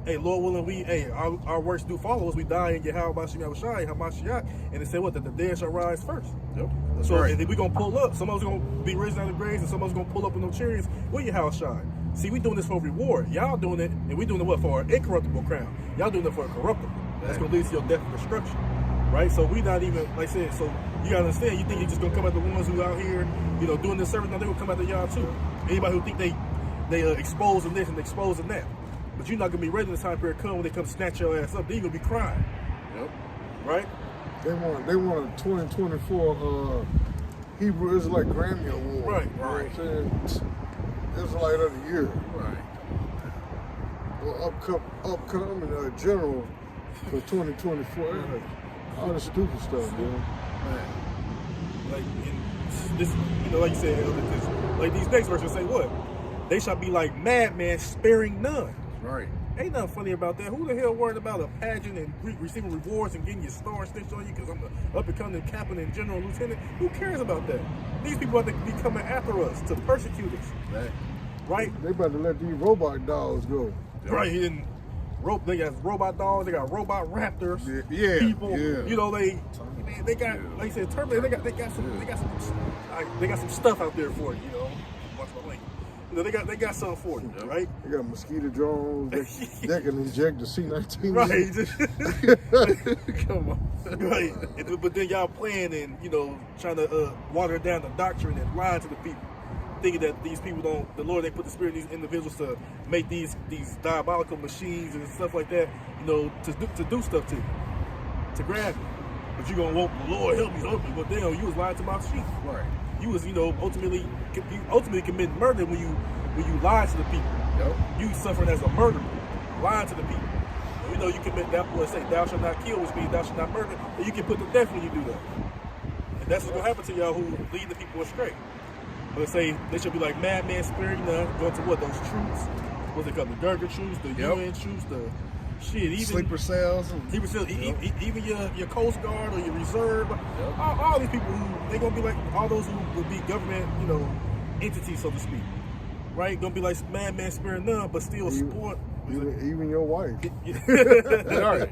hey, Lord willing, our works do follow us. We die in Yahweh Hashem Shai, Hamashiach, and it said what? That the dead shall rise first. Yep. That's So right. and then we gonna pull up. Some of us gonna be raised out of the graves, and some of us gonna pull up in those chariots with Yahweh Shai. See, we doing this for reward. Y'all doing it, and we doing it what? For an incorruptible crown. Y'all doing it for a corruptible. That's gonna lead to your death and destruction, right? So we not even, like I said, so you gotta understand, you think you're just gonna come at the ones who out here, you know, doing this service, now they gonna come after y'all too. Anybody who think they exposing this and exposing that. But you're not gonna be ready when the time period come when they come snatch your ass up, then you're gonna be crying. Yep. Right? They want a 2024 Hebrew Israelite Grammy Award. Right. You know what I'm saying? Israelite of the Year. Right. Or upcoming general for 2024. All the stupid stuff, man. Like in this, you know, like you said, because like these next verses say what? they shall be like madmen, sparing none. Right. Ain't nothing funny about that. Who the hell worried about a pageant and receiving rewards and getting your star stitched on you because I'm the up-and-coming captain and general lieutenant? Who cares about that? These people have to be coming after us to persecute us. Right. Right? They about to let these robot dogs go. Right. And they got robot dogs, they got robot raptors, Yeah, people. yeah. You know, they got, like I said, Terminator. They got some stuff out there for you. You know, watch my link. You know, they got something for you, right? They got mosquito drones. They can inject the C-19. Right. Come on. Right. But then y'all playing and, you know, trying to water down the doctrine and lie to the people. Thinking that these people don't, the Lord, they put the spirit in these individuals to make these diabolical machines and stuff like that, you know, to do stuff to you, to grab you. But you gonna want the Lord help me. But damn, you was lying to my sheep. Right. You was, you know, ultimately committing murder when you lied to the people. Yep. You suffering as a murderer, lying to the people. And you know you commit that, let's say, thou shalt not kill, which means thou shalt not murder, and you get put to death when you do that. And that's what's gonna happen to y'all who lead the people astray. Let's say they should be like madman, sparing none, going to what, those troops? What's it called? The Gurkha troops, the UN troops, the shit, even Sleeper cells. even your Coast Guard or your reserve, all these people who they gonna be like all those who would be government, you know, entities, so to speak, right? Gonna be like madman, sparing none, but still sport. Even your wife. Right.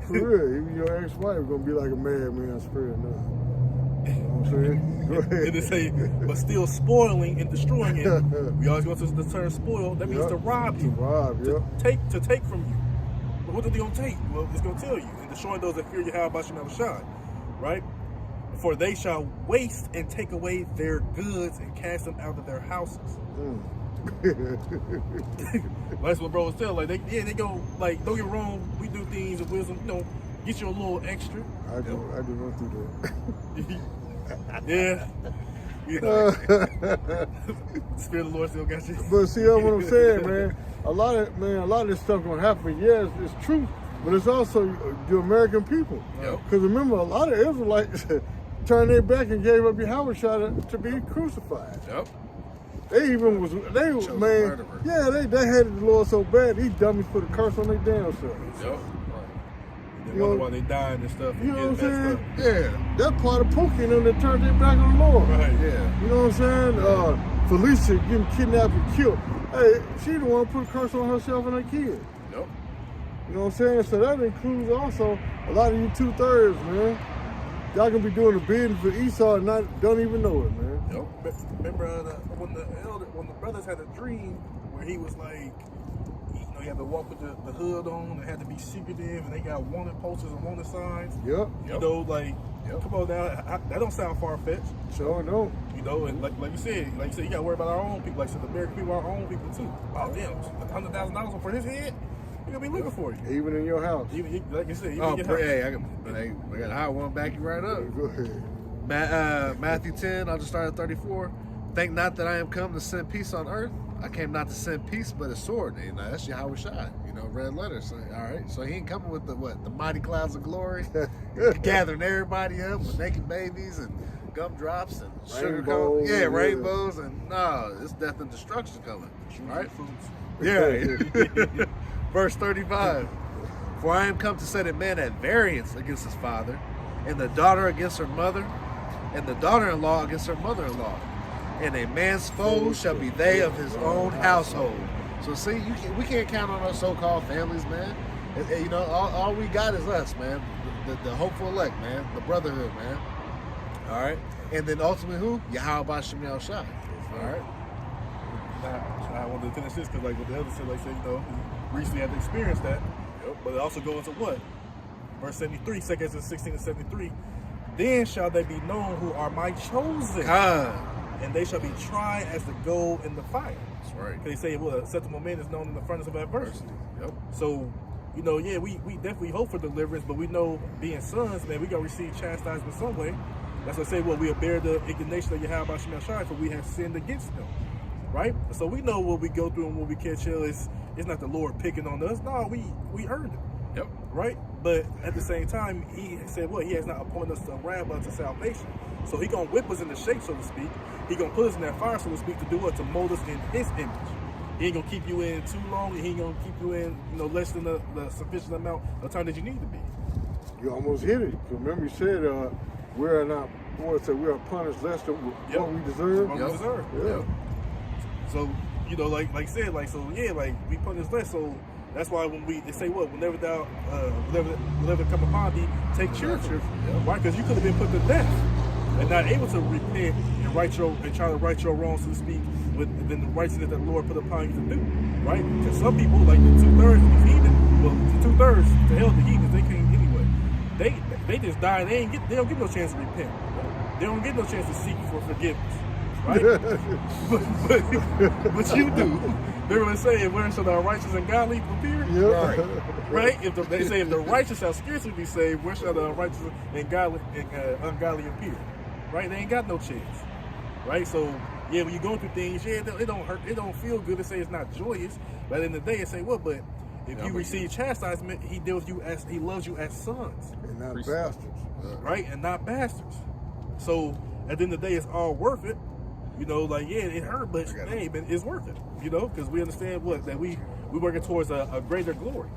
For real, even your ex-wife gonna be like a madman sparing none. You know what I'm saying? Go ahead. And they say, but still spoiling and destroying it. We always go to the term spoil. That means to rob you, To rob, to take from you. But what are they gonna take? Well, it's gonna tell you. And destroying those that fear you, how about you never shine, right? For they shall waste and take away their goods and cast them out of their houses. That's what bro was telling. Like they go like, don't get me wrong. We do things with wisdom. You know, get you a little extra. I just went through that. Yeah. You know, Spirit of the Lord still got you. But see, that's what I'm saying, man. A lot of this stuff gonna happen. Yes, it's true, but it's also the American people. Yep. Because remember, a lot of Israelites turned their back and gave up Yahushua to be crucified. Yep. They even murderer. yeah, they hated the Lord so bad. These dummies put a curse on their damn selves. Yep. They wonder why they dying and stuff. You know what I'm saying? Yeah. That's part of Pookie and them that turned their back on the Lord. Right. Yeah. You know what I'm saying? Felicia getting kidnapped and killed. Hey, she the one who put a curse on herself and her kids. Yep. You know what I'm saying? So that includes also a lot of you 2/3, man. Y'all gonna be doing the bidding for Esau and don't even know it, man. Yep. Remember when the brothers had a dream where he was like, you know, he had to walk with the hood on, it had to be secretive, and they got wanted posters and wanted signs. Yep. You know, like, come on now, that don't sound far-fetched. Sure don't. You know, and like you said, you gotta worry about our own people. Like I said, the American people, our own people too. Oh damn, $100,000 for his head, they're gonna be looking for you. Even in your house. Even like you said, even Oh, in your house. hey, I got a hot one, back you right up. Go ahead. Matthew 10, I'll just start at 34. Think not that I am come to send peace on earth. I came not to send peace, but a sword. You know, that's Yahushua. You know, red letters. So, all right. So he ain't coming with the mighty clouds of glory, gathering everybody up with naked babies and gumdrops and sugar Rainbows, cones. Yeah, yeah. rainbows and no, it's death and destruction coming. Right? Yeah. Verse 35. For I am come to set a man at variance against his father, and the daughter against her mother, and the daughter-in-law against her mother-in-law. And a man's foes shall be they of his own household. So see, we can't count on our so-called families, man. You know, all we got is us, man. The hopeful elect, man. The brotherhood, man. All right? And then ultimately who? Yahweh Shem Shai. All right? Now, I wanted to finish this because, like, what the other said, like, you know, he recently had to experience that. But it also goes into what? Verse 73, 2 16 and 73. Then shall they be known who are my chosen, and they shall be tried as the gold in the fire. That's right. Because they say, well, a acceptable man is known in the furnace of adversity. Yep. So, you know, yeah, we definitely hope for deliverance, but we know being sons, man, we going to receive chastisement some way. That's what I say, well, we'll bear the indignation of Yahweh Shem Shai, for we have sinned against him. Right? So we know what we go through and what we catch hell is, it's not the Lord picking on us. No, we earned it. Yep. Right? But at the same time, he said, well, he has not appointed us to wrath unto salvation. So he going to whip us into shape, so to speak. He going to put us in that fire, so to speak, to do what? To mold us in his image. He ain't gonna keep you in too long, and he ain't gonna keep you in, less than the sufficient amount of time that you need to be. You almost hit it. 'Cause remember you said we are not. What said we are punished less than Yep. what we deserve. What we deserve. Yeah. So, like I said, we punish less. So that's why when they say whenever come upon thee, take cheerful. Why? Because you could have been put to death and not able to repent and try to right your wrongs, so to speak, with the righteousness that the Lord put upon you to do. Right? Because some people, like the 2/3 of these heathen, the 2/3 to hell the heathens, they can't anyway. They just die. They don't get no chance to repent. They don't get no chance to seek for forgiveness. Right? but you do. They're going to say, where shall the righteous and godly appear? Yeah. Right? They say, if the righteous shall scarcely be saved, where shall the unrighteous and godly and ungodly appear? Right? They ain't got no chance. Right? So, yeah, when you're going through things, it don't hurt. It don't feel good to say it's not joyous. But in the day, it say, but if you receive chastisement, he loves you as sons. And not bastards. Right? And not bastards. So, at the end of the day, it's all worth it. It hurt, but hey, it's worth it. Because we understand that we working towards a greater glory,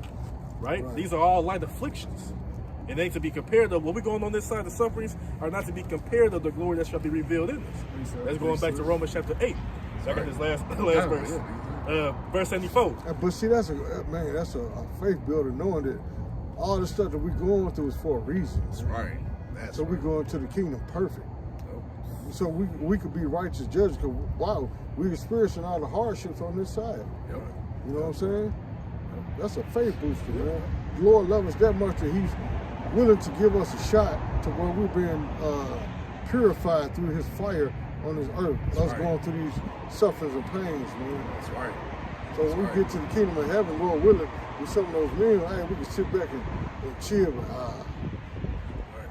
right? These are all light afflictions, and they ain't to be compared to what we're going on this side. The sufferings are not to be compared to the glory that shall be revealed in us. That's going back to Romans chapter 8. So I got this last verse, verse 74. But see, that's a faith builder, knowing that all the stuff that we're going through is for a reason. That's right. So we're going to the kingdom perfect. So we could be righteous judges because, wow, we're experiencing all the hardships on this side. Yep. You know what I'm saying? That's a faith booster, man. The Lord loves us that much that he's willing to give us a shot to where we're being purified through his fire on this earth. Us going through these sufferings and pains, man. That's right. So when we get to the kingdom of heaven, Lord willing, with some of those men, hey, we can sit back and chill. But,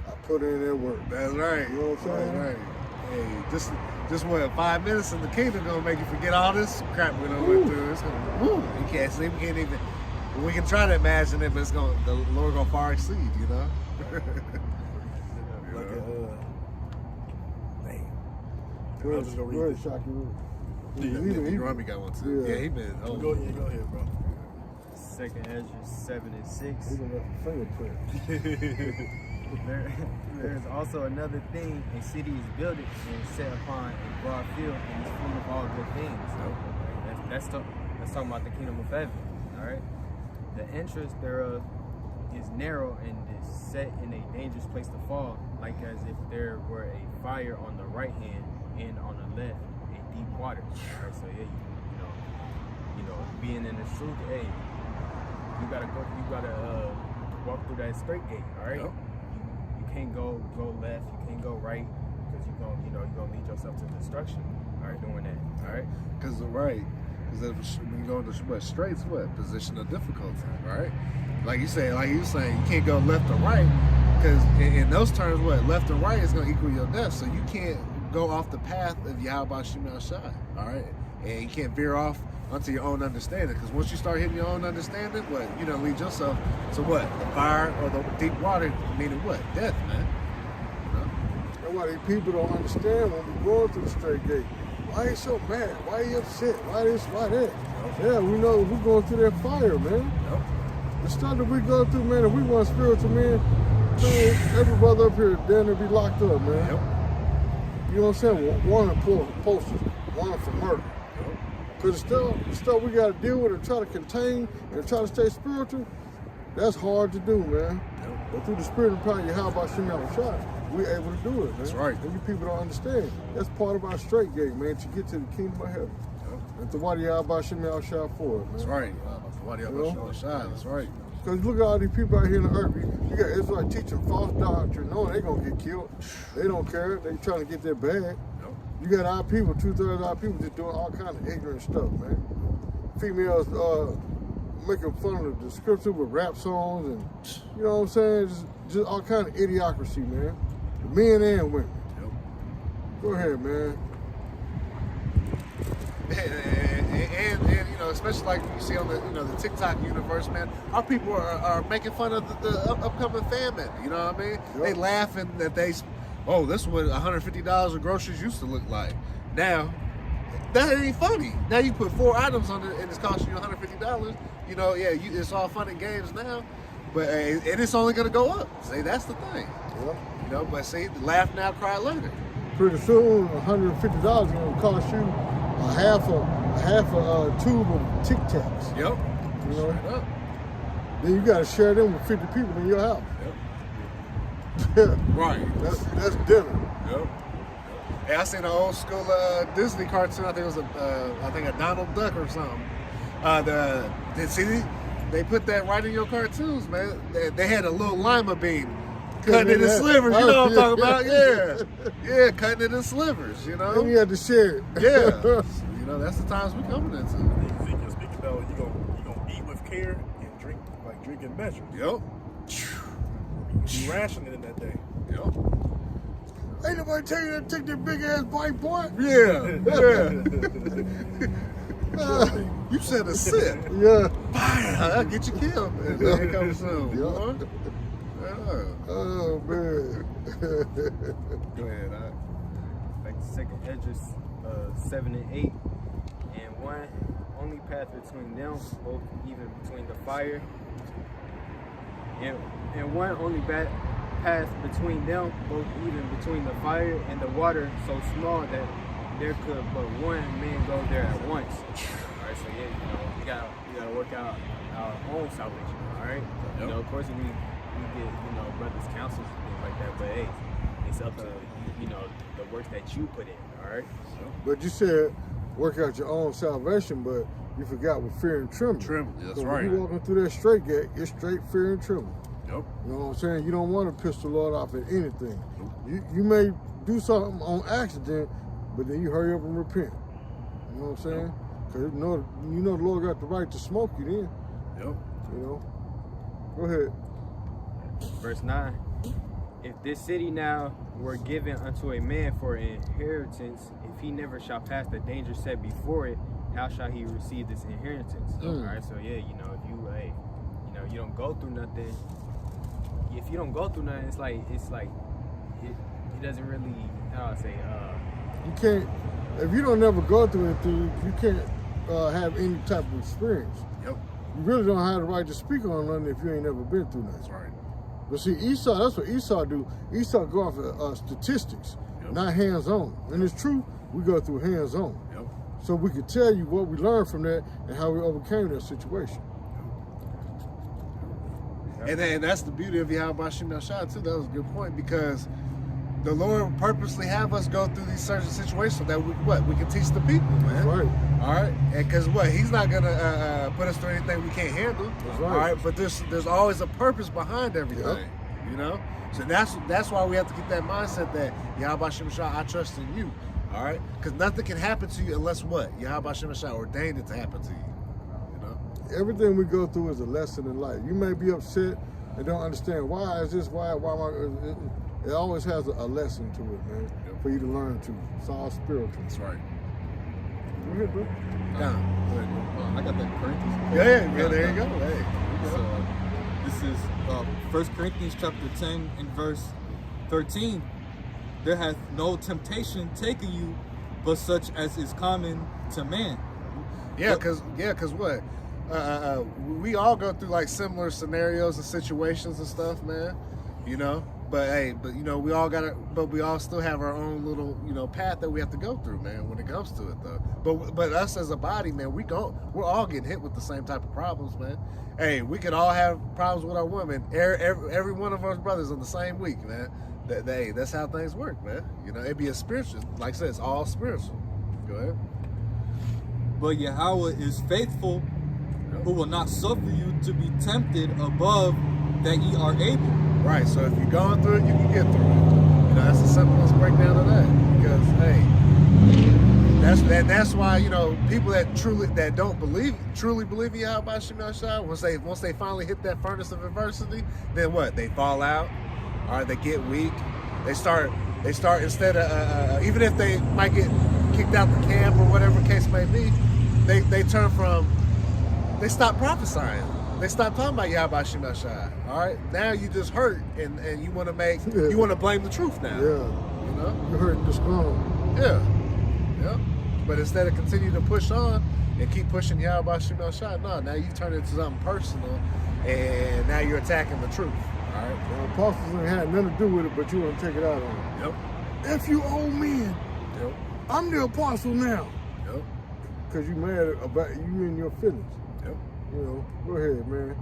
I put in that work. That's right. You know what I'm saying? That's right. Hey, just 5 minutes in the kingdom gonna make you forget all this crap we done went through. It's gonna, you can't sleep. We can't even. We can try to imagine it, but the Lord gonna far exceed. Go ahead, Shaki. Jeremy got one too. Yeah. Yeah, he been. Oh, Go ahead, bro. 2nd Ezra 7 and 6. He done left a fingerprint. There's also another thing: a city is built and set upon a broad field and is full of all good things. That's talking about the kingdom of heaven. All right. The entrance thereof is narrow and is set in a dangerous place to fall, like as if there were a fire on the right hand and on the left a deep water. All right. So yeah, being in the truth, hey, you gotta walk through that straight gate. All right. Yep. You can't go left. You can't go right because you're gonna lead yourself to destruction. All right, doing that. All right. Because when you go into straight's position of difficulty, right? Like you saying, you can't go left or right because in those terms, left or right is gonna equal your death. So you can't go off the path of Yahweh Shem Shai. All right, and you can't veer off onto your own understanding, because once you start hitting your own understanding, lead yourself to the fire or the deep water, meaning death, man. That's why these people don't understand when we're going through the straight gate. Why you so mad? Why you upset? Why this? Why that? Yeah, we know we're going through that fire, man. The stuff that we go through, man, if we want spiritual men, every brother up here damn near be locked up, man. You know what I'm saying? Wanted for posters, wanted for murder. Because the stuff we got to deal with and try to contain and try to stay spiritual, that's hard to do, man. But through the spirit and power of Yahweh Shem Shai, we're able to do it, man. That's right. And you people don't understand. That's part of our straight gate, man, to get to the kingdom of heaven. And to what Yahweh Shem Shai for it, man. That's right. That's right. Because look at all these people out here in the earth. You got Israelites teaching false doctrine, knowing they're going to get killed. They don't care. They trying to get their bag. You got our people, 2/3 of our people just doing all kind of ignorant stuff, man. Females making fun of the scripture with rap songs and, you know what I'm saying? Just all kind of idiocracy, man. Men and women. Go ahead, man. And especially like you see on the TikTok universe, man, our people are making fun of the upcoming famine. You know what I mean? Yep. They laughing that this is what $150 of groceries used to look like. Now, that ain't funny. Now you put 4 items on it and it's costing you $150. You know, yeah, it's all fun and games now, but and it's only gonna go up. See, that's the thing. Yep. You know, but see, laugh now, cry later. Pretty soon, $150 gonna cost you a half a tube of Tic Tacs. Yep. You know, Straight up. then you gotta share them with 50 people in your house. Yep. Right. That's dinner. Yep. Hey, I seen an old school Disney cartoon. I think it was a Donald Duck or something. They put that right in your cartoons, man. They had a little lima bean, cutting it in slivers. You know what I'm talking about? Yeah, cutting it in slivers. You know. Then you had to share it. Yeah. You know, that's the times we coming into. Ezekiel speaking about you gonna eat with care and drink in measure. Yep. You rationing in that day. Yep. Ain't nobody tell you to take that big ass bite, boy. Yeah. You said a sip. Yeah. I'll get you killed. Man. That ain't coming soon. Yeah. Boy. Yeah. Oh man. Go ahead. Like second Esdras 7 and 8, and one only path between them, both even between the fire, and one only path between them, both even between the fire and the water, so small that there could but one man go there at once. All right, so yeah, we gotta work out our own salvation. All right, Yep. of course we get brothers' counsels and things like that, but hey, it's up to the work that you put in. All right. But you said work out your own salvation, but you forgot with fear and trembling. That's So right. when you walking through that straight gate, it's straight fear and trembling. Yep. You know what I'm saying? You don't want to piss the Lord off at anything. You may do something on accident, but then you hurry up and repent. You know what I'm saying? Because you know the Lord got the right to smoke you then. Yep. You know? Go ahead. Verse 9. If this city now were given unto a man for an inheritance, if he never shall pass the danger set before it, how shall he receive this inheritance? All right, so yeah, if you don't go through nothing. If you don't go through nothing, it's like it doesn't really, how I say, You can't, if you don't never go through anything, you can't have any type of experience. Yep. You really don't have the right to speak on nothing if you ain't never been through nothing. That's right. But see, Esau, that's what Esau do. Esau go off of statistics, Yep. not hands-on. And it's true, we go through hands-on. Yep. So we can tell you what we learned from that and how we overcame that situation. And that's the beauty of Yahweh Shem Shah too. That was a good point, because the Lord purposely have us go through these certain situations so that we can teach the people, man. That's right. All right, and because He's not gonna put us through anything we can't handle. That's right. All right, but there's always a purpose behind everything. Yep. You know, so that's why we have to get that mindset that Yahweh Shem Shah, I trust in you. All right, because nothing can happen to you unless Yahweh Shem Shah ordained it to happen to you. You know. Everything we go through is a lesson in life. You may be upset and don't understand why is this, why am I, it always has a lesson to it, man, Yep. for you to learn to. It's all spiritual. That's right. Go ahead, bro. I got that Corinthians. Yeah, there you go. Hey. So this is 1 Corinthians chapter 10 and verse 13. There hath no temptation taken you, but such as is common to man. Yeah, cause what? We all go through like similar scenarios and situations and stuff, man. You know, but we all still have our own little path that we have to go through, man. When it comes to it, though. But us as a body, man, we're all getting hit with the same type of problems, man. Hey, we could all have problems with our women. Every one of our brothers on the same week, man. That's how things work, man. You know, it'd be a spiritual, like I said, it's all spiritual. Go ahead. But Yahweh is faithful, who will not suffer you to be tempted above that ye are able. Right, so if you're going through it, you can get through it. That's the simplest breakdown of that. Because hey, that's why people that truly believe in Yahweh Shem Shah, once they finally hit that furnace of adversity, then what? They fall out, or they get weak. They start instead of even if they might get kicked out the camp or whatever the case may be, they stop prophesying. They stop talking about Yahweh Shem Shah. All right, now you just hurt and you want to blame the truth now. Yeah. You know. You hurt the strong. Yeah. But instead of continue to push on and keep pushing Yahweh Shemel Shah, no, now you turn it into something personal, and now you're attacking the truth. All right. The apostles ain't had nothing to do with it, but you want to take it out on them. Yep. If you old men, Yep. I'm the apostle now. Yep. Because you mad about you and your feelings. Yep. You know, go ahead, man.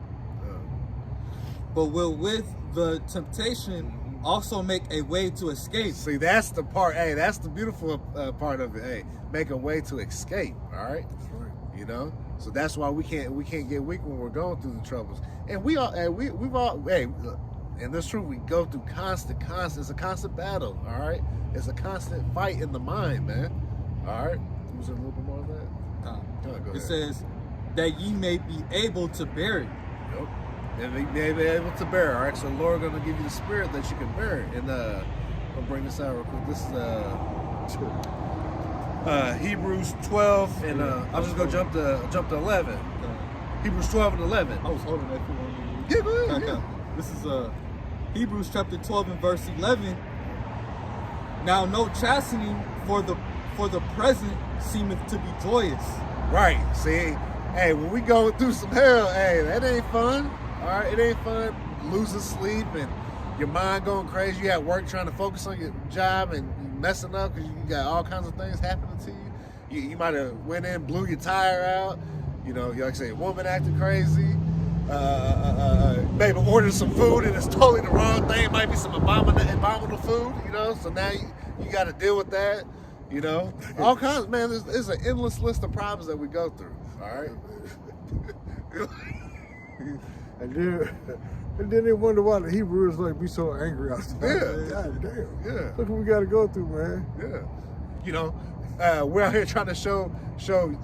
But will with the temptation also make a way to escape? See, that's the part. Hey, that's the beautiful part of it. Hey, make a way to escape. All right. That's right. You know, so that's why we can't get weak when we're going through the troubles. And we all, hey, we've all, hey, look, and that's true. We go through constant. It's a constant battle. All right. It's a constant fight in the mind, man. All right. Was there a little bit more of that? Go It ahead. says that ye may be able to bear it. Yep. And we may be able to bear. All right. So the Lord gonna give you the spirit that you can bear it. And I'll bring this out real quick. This is Hebrews 12, and I'm just gonna jump to 11. Hebrews 12 and 11. I was holding that for one. Yeah, go ahead. Yeah. This is Hebrews chapter 12 and verse 11. Now no chastening for the present seemeth to be joyous. Right. See, hey, when we go through some hell, hey, that ain't fun. All right, it ain't fun losing sleep and your mind going crazy. You at work trying to focus on your job and you messing up because you got all kinds of things happening to you. You might have went in, blew your tire out. You know, like I say, a woman acting crazy. Maybe ordered some food and it's totally the wrong thing. It might be some abominable food. You know, so now you got to deal with that. You know, all kinds. Man, there's an endless list of problems that we go through. All right. And then they wonder why the Hebrews like be so angry out there. Yeah. God damn. Yeah. Look what we got to go through, man. Yeah. You know, we're out here trying to show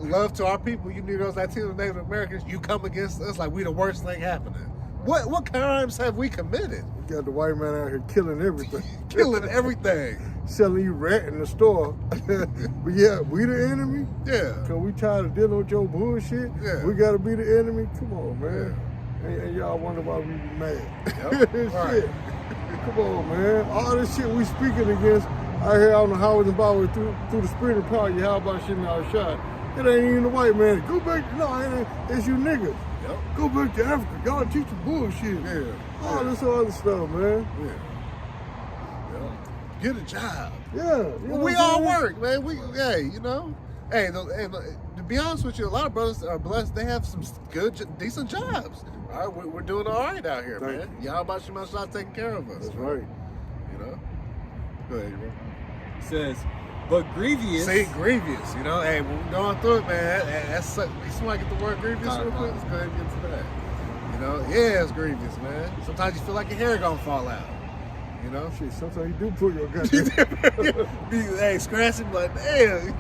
love to our people. You Negroes, Latinos, Native Americans. You come against us like we the worst thing happening. What crimes have we committed? We got the white man out here killing everything. Killing everything. Selling you rat in the store. But yeah, we the enemy? Yeah. Cause we tired of dealing with your bullshit. Yeah. We gotta be the enemy. Come on, man. And y'all wonder why we be mad. Yep. Shit. Right. Come on, man. All this shit we speaking against out here on the highways and byways through the spirit of power. How about shit in our shot? It ain't even the white man. Go back. No, it ain't. It's you niggas. Yep. Go back to Africa. Y'all teach the bullshit. Yeah. All this other stuff, man. Yeah. Get a job. Yeah. You know We what I'm all saying? work, man. Hey, you know. Hey, to be honest with you, a lot of brothers are blessed. They have some good, decent jobs. All right, we're doing all right out here, Thank man. Y'all about Shemel Shah taking care of us. That's man. right. You know. Go ahead, bro. It says, but grievous. See, grievous. You know, hey, when we're going through it, man, that's somebody get the word grievous real quick. Let's go ahead and get to that. You know, yeah, it's grievous, man. Sometimes you feel like your hair gonna fall out. You know, Shit, sometimes you do pull your gun. hey, scratching, but damn.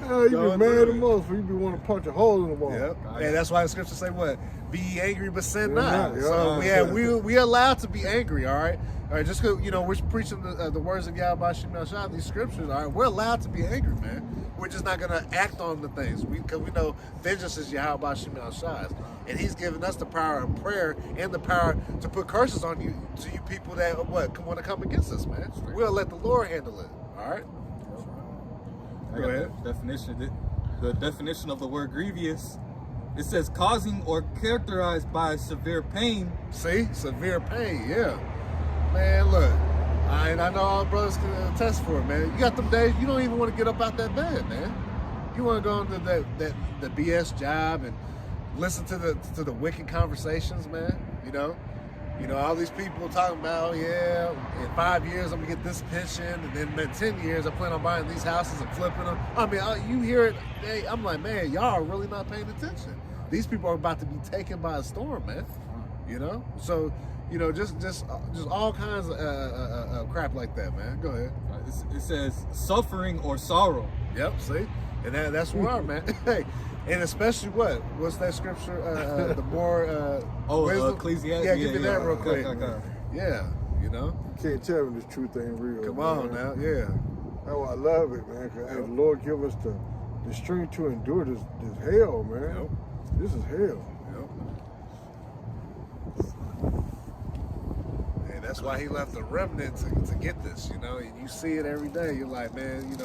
You Going be mad through at it. most, you be want to punch a hole in the wall. Yep. Hey, that's why the scriptures say what? Be ye angry, but sin Yeah, not. yeah. So we allowed to be angry. All right. All right. Just because we're preaching the words of Yahweh Shemel Shah, these scriptures. All right. We're allowed to be angry, man. We're just not gonna act on the things because we know vengeance is Yahweh Shemel Shah, and He's given us the power of prayer and the power to put curses on you people that want to come against us, man. We'll let the Lord handle it. All right. I Go got ahead. the definition. The definition of the word grievous. It says causing or characterized by severe pain. See, severe pain, yeah. Man, look, I know all brothers can attest for it, man. You got them days you don't even want to get up out that bed, man. You want to go into the BS job and listen to the wicked conversations, man. You know, all these people talking about, yeah, in 5 years I'm gonna get this pension, and then in 10 years I plan on buying these houses and flipping them. I mean, you hear it, I'm like, man, y'all are really not paying attention. These people are about to be taken by a storm, man. You know, so just all kinds of crap like that, man. Go ahead. It says suffering or sorrow. Yep. See, and that's where I'm at. Hey. And especially what's that scripture? The more wisdom? Ecclesiastes. Yeah, give me that real quick. Okay. Yeah, you know. You can't tell me this truth ain't real. Come man. on now, yeah. Oh, I love it, man. 'Cause, hey, the Lord give us the strength to endure this hell, man. Yep. This is hell. Yep. And that's why He left a remnant to get this, you know. And you see it every day. You're like, man,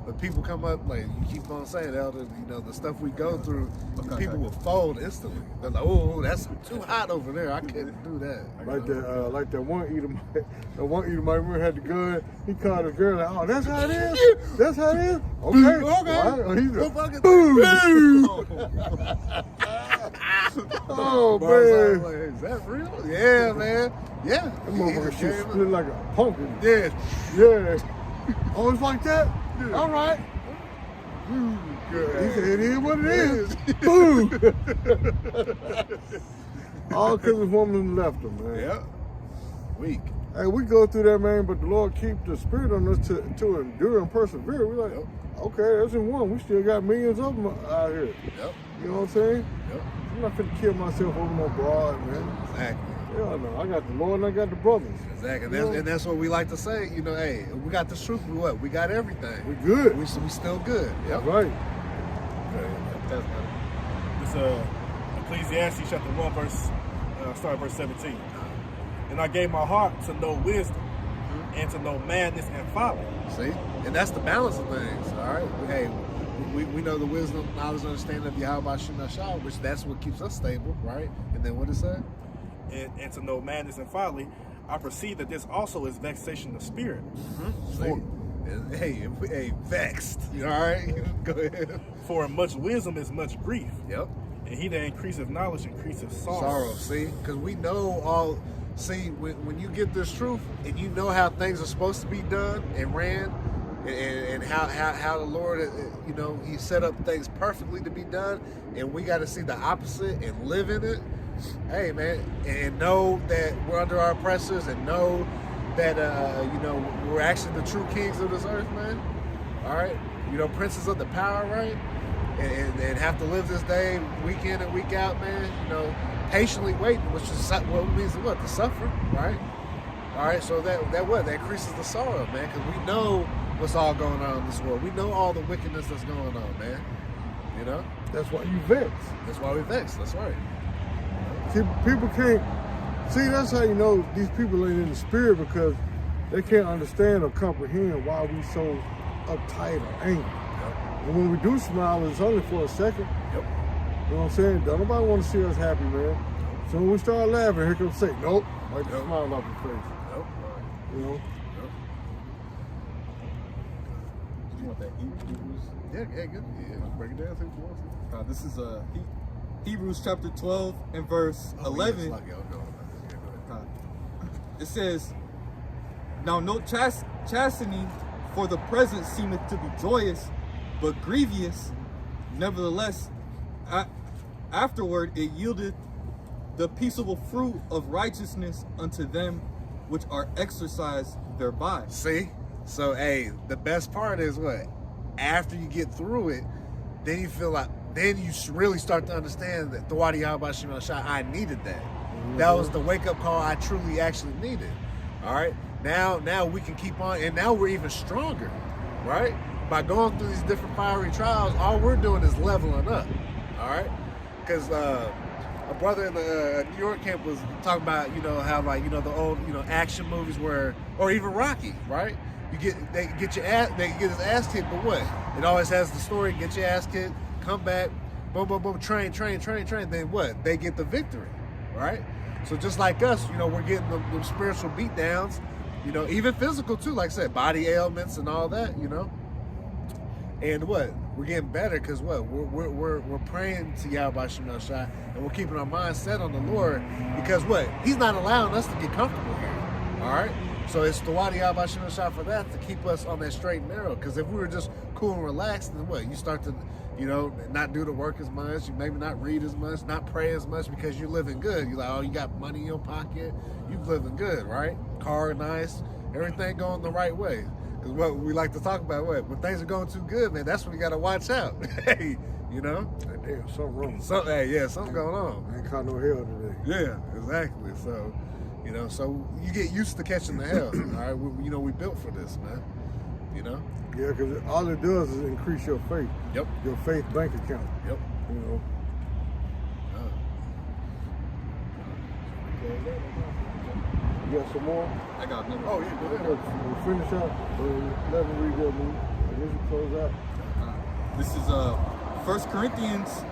But people come up, like you keep on saying, Elder, you know, the stuff we go through, Okay, people okay. will fold instantly. They're like, oh, that's too hot over there. I can't do that. Like that one Edomite, remember had the gun. He called the girl like, oh, that's how it is. That's how it is. Okay, Okay. All right. He's Go a, fucking oh Bro, I was man, like, is that real? Yeah, man. Yeah. that motherfucker shit He- split like a pumpkin. Yeah. Yeah. Oh, it's like that? All right. He said, it is what it is. Boom. All because this woman left him, man. Yeah. Weak. Hey, we go through that, man, but the Lord keep the spirit on us to endure and persevere. We're like, Yep. okay, that's in one. We still got millions of them out here. Yep. You know what I'm saying? Yep. I'm not finna kill myself over no broad, man. Exactly. Hell no. I got the Lord and I got the brothers. Exactly. You know? And that's what we like to say. You know, hey, we got the truth. We what? We got everything. We good. We still good. Yep. Right. That's better. It's Ecclesiastes chapter 1, start at verse 17. And I gave my heart to know wisdom and to know madness and folly. See? And that's the balance of things. All right. Hey, we know the wisdom, knowledge, understanding of Yahweh Shemashah, which that's what keeps us stable, right? And then what it say? And to know madness and folly, I perceive that this also is vexation of spirit. See? Hey, vexed. You all right? Go ahead. For much wisdom is much grief, Yep. and he that increaseth knowledge increaseth sorrow. Sorrow, see? Because we know all. See, when you get this truth and you know how things are supposed to be done and ran, and how the Lord, you know, He set up things perfectly to be done, and we got to see the opposite and live in it. Hey, man, and know that we're under our oppressors, and know that you know, we're actually the true kings of this earth, man. All right, you know, princes of the power, right? And have to live this day week in and week out, man. You know, patiently waiting, which is what means what? To suffer, right? All right, so that increases the sorrow, man, because we know what's all going on in this world. We know all the wickedness that's going on, man. You know, That's why you vex. that's why we vex. That's right. See, people can't see. That's how you know these people ain't in the spirit, because they can't understand or comprehend why we so uptight or angry. And when we do smile, it's only for a second. Yep. You know what I'm saying? Don't nobody want to see us happy, man. So when we start laughing, here comes Satan. Nope. Like the Nope. smile off your face. Yep. You know? You want that Hebrews? Yeah, good. Yeah, break it down. See what you want to. This is Hebrews chapter 12 and verse 11. Yeah, go ahead. It says, now no chastening for the present seemeth to be joyous, but grievous. Nevertheless, afterward it yieldeth the peaceable fruit of righteousness unto them which are exercised thereby. See? So, hey, the best part is what? After you get through it, then you feel like, then you really start to understand that Thawadi Yahweh Shem Shai, I needed that. That was the wake-up call I truly actually needed. All right? Now we can keep on, and now we're even stronger, right? By going through these different fiery trials, all we're doing is leveling up, all right? Because a brother in the New York camp was talking about, you know, how, like, you know, the old, you know, action movies where, or even Rocky, right? They get his ass kicked, but what? It always has the story: get your ass kicked, come back, boom, boom, boom, train. Then what? They get the victory, right? So just like us, you know, we're getting the spiritual beatdowns, you know, even physical too. Like I said, body ailments and all that, you know. And what? We're getting better because what? We're praying to Yahweh Shem Shai, and we're keeping our mind set on the Lord, because what? He's not allowing us to get comfortable here. All right. So it's the Wadi Yahweh Shem Shai for that, to keep us on that straight and narrow. Because if we were just cool and relaxed, then what? You start to, you know, not do the work as much. You maybe not read as much, not pray as much, because you're living good. You're like, oh, you got money in your pocket. You're living good, right? Car nice, everything going the right way. Because what we like to talk about, what? When things are going too good, man, that's when you got to watch out. Hey, you know? Like, damn, something wrong. Something going on. I ain't caught no hell today. Yeah, exactly. So, you know, so you get used to catching the hell. All right, you know, we built for this, man. You know. Yeah, because all it does is increase your faith. Yep. Your faith bank account. Yep. You know. You got some more? I got another. Oh yeah, go ahead. We'll finish up. Let me read that, man. Where's you close out? This is 1 Corinthians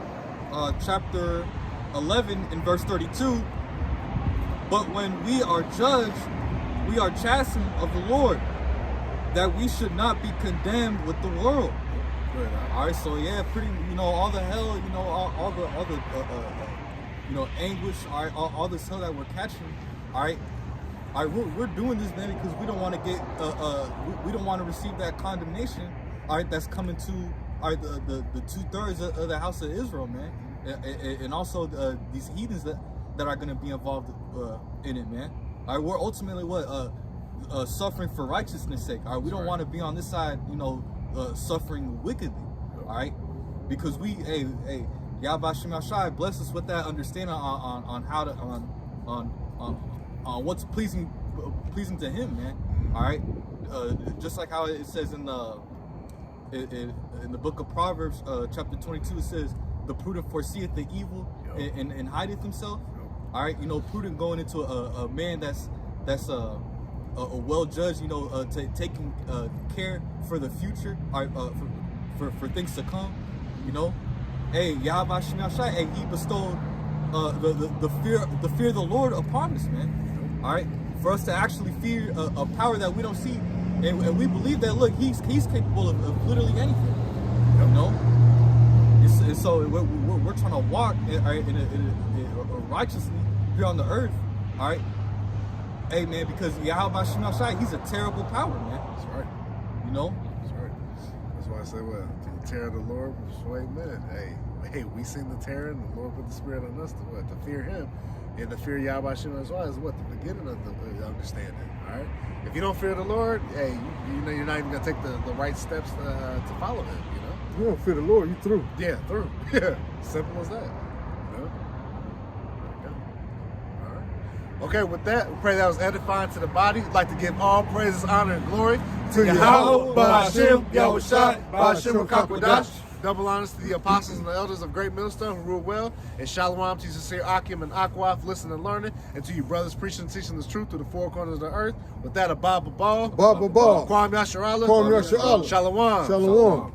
chapter 11 and verse 32. But when we are judged, we are chastened of the Lord, that we should not be condemned with the world. All right, so yeah, pretty, all the hell, all the anguish, all right, all this hell that we're catching, all right, we're doing this, man, because we don't want to get, we don't want to receive that condemnation, all right, that's coming to, all right, the 2/3 of the house of Israel, man, and also these heathens that are going to be involved in it, man. All right, we're ultimately suffering for righteousness' sake. All right, we don't want to be on this side, suffering wickedly. All right, because Yahweh Shem Yahshai bless us with that understanding on how to on what's pleasing to Him, man. All right, just like how it says in the book of Proverbs, chapter 22, it says, "The prudent foreseeth the evil and hideth himself." All right, prudent going into a man that's a well judged, taking care for the future, for things to come. Hey, Yahweh Shem Yahshai, hey, He bestowed the fear of the Lord upon us, man. All right, for us to actually fear a power that we don't see, and we believe that, look, He's capable of literally anything. And so we're trying to walk righteously here on the earth. All right. Hey, man, because Yahweh Shem Yahshai, He's a terrible power, man. That's right. That's right. That's why I say, well, the terror of the Lord will persuade men. Hey, we seen the terror, and the Lord put the Spirit on us to fear Him. And to fear Yahweh Shem Yahshai is what? The beginning of the understanding. All right? If you don't fear the Lord, hey, you're not even going to take the right steps to follow Him, You don't fear the Lord, you through. Yeah, through. Yeah, simple as that. Okay, with that, we pray that was edifying to the body. We'd like to give all praises, honor, and glory to Yahweh, Ba'ashem, Yahushai, Ba'ashem, Kakwadash. Double honors to the apostles and the elders of Great Millstone who rule well. And shalom to sincere Akim and Akwaf, listening and learning. And to you brothers preaching and teaching this truth through the four corners of the earth. With that, a Baba Ball. Baba Ball. Kwam Yasharallah. Kwam Yasharallah. Shalom. Shalom.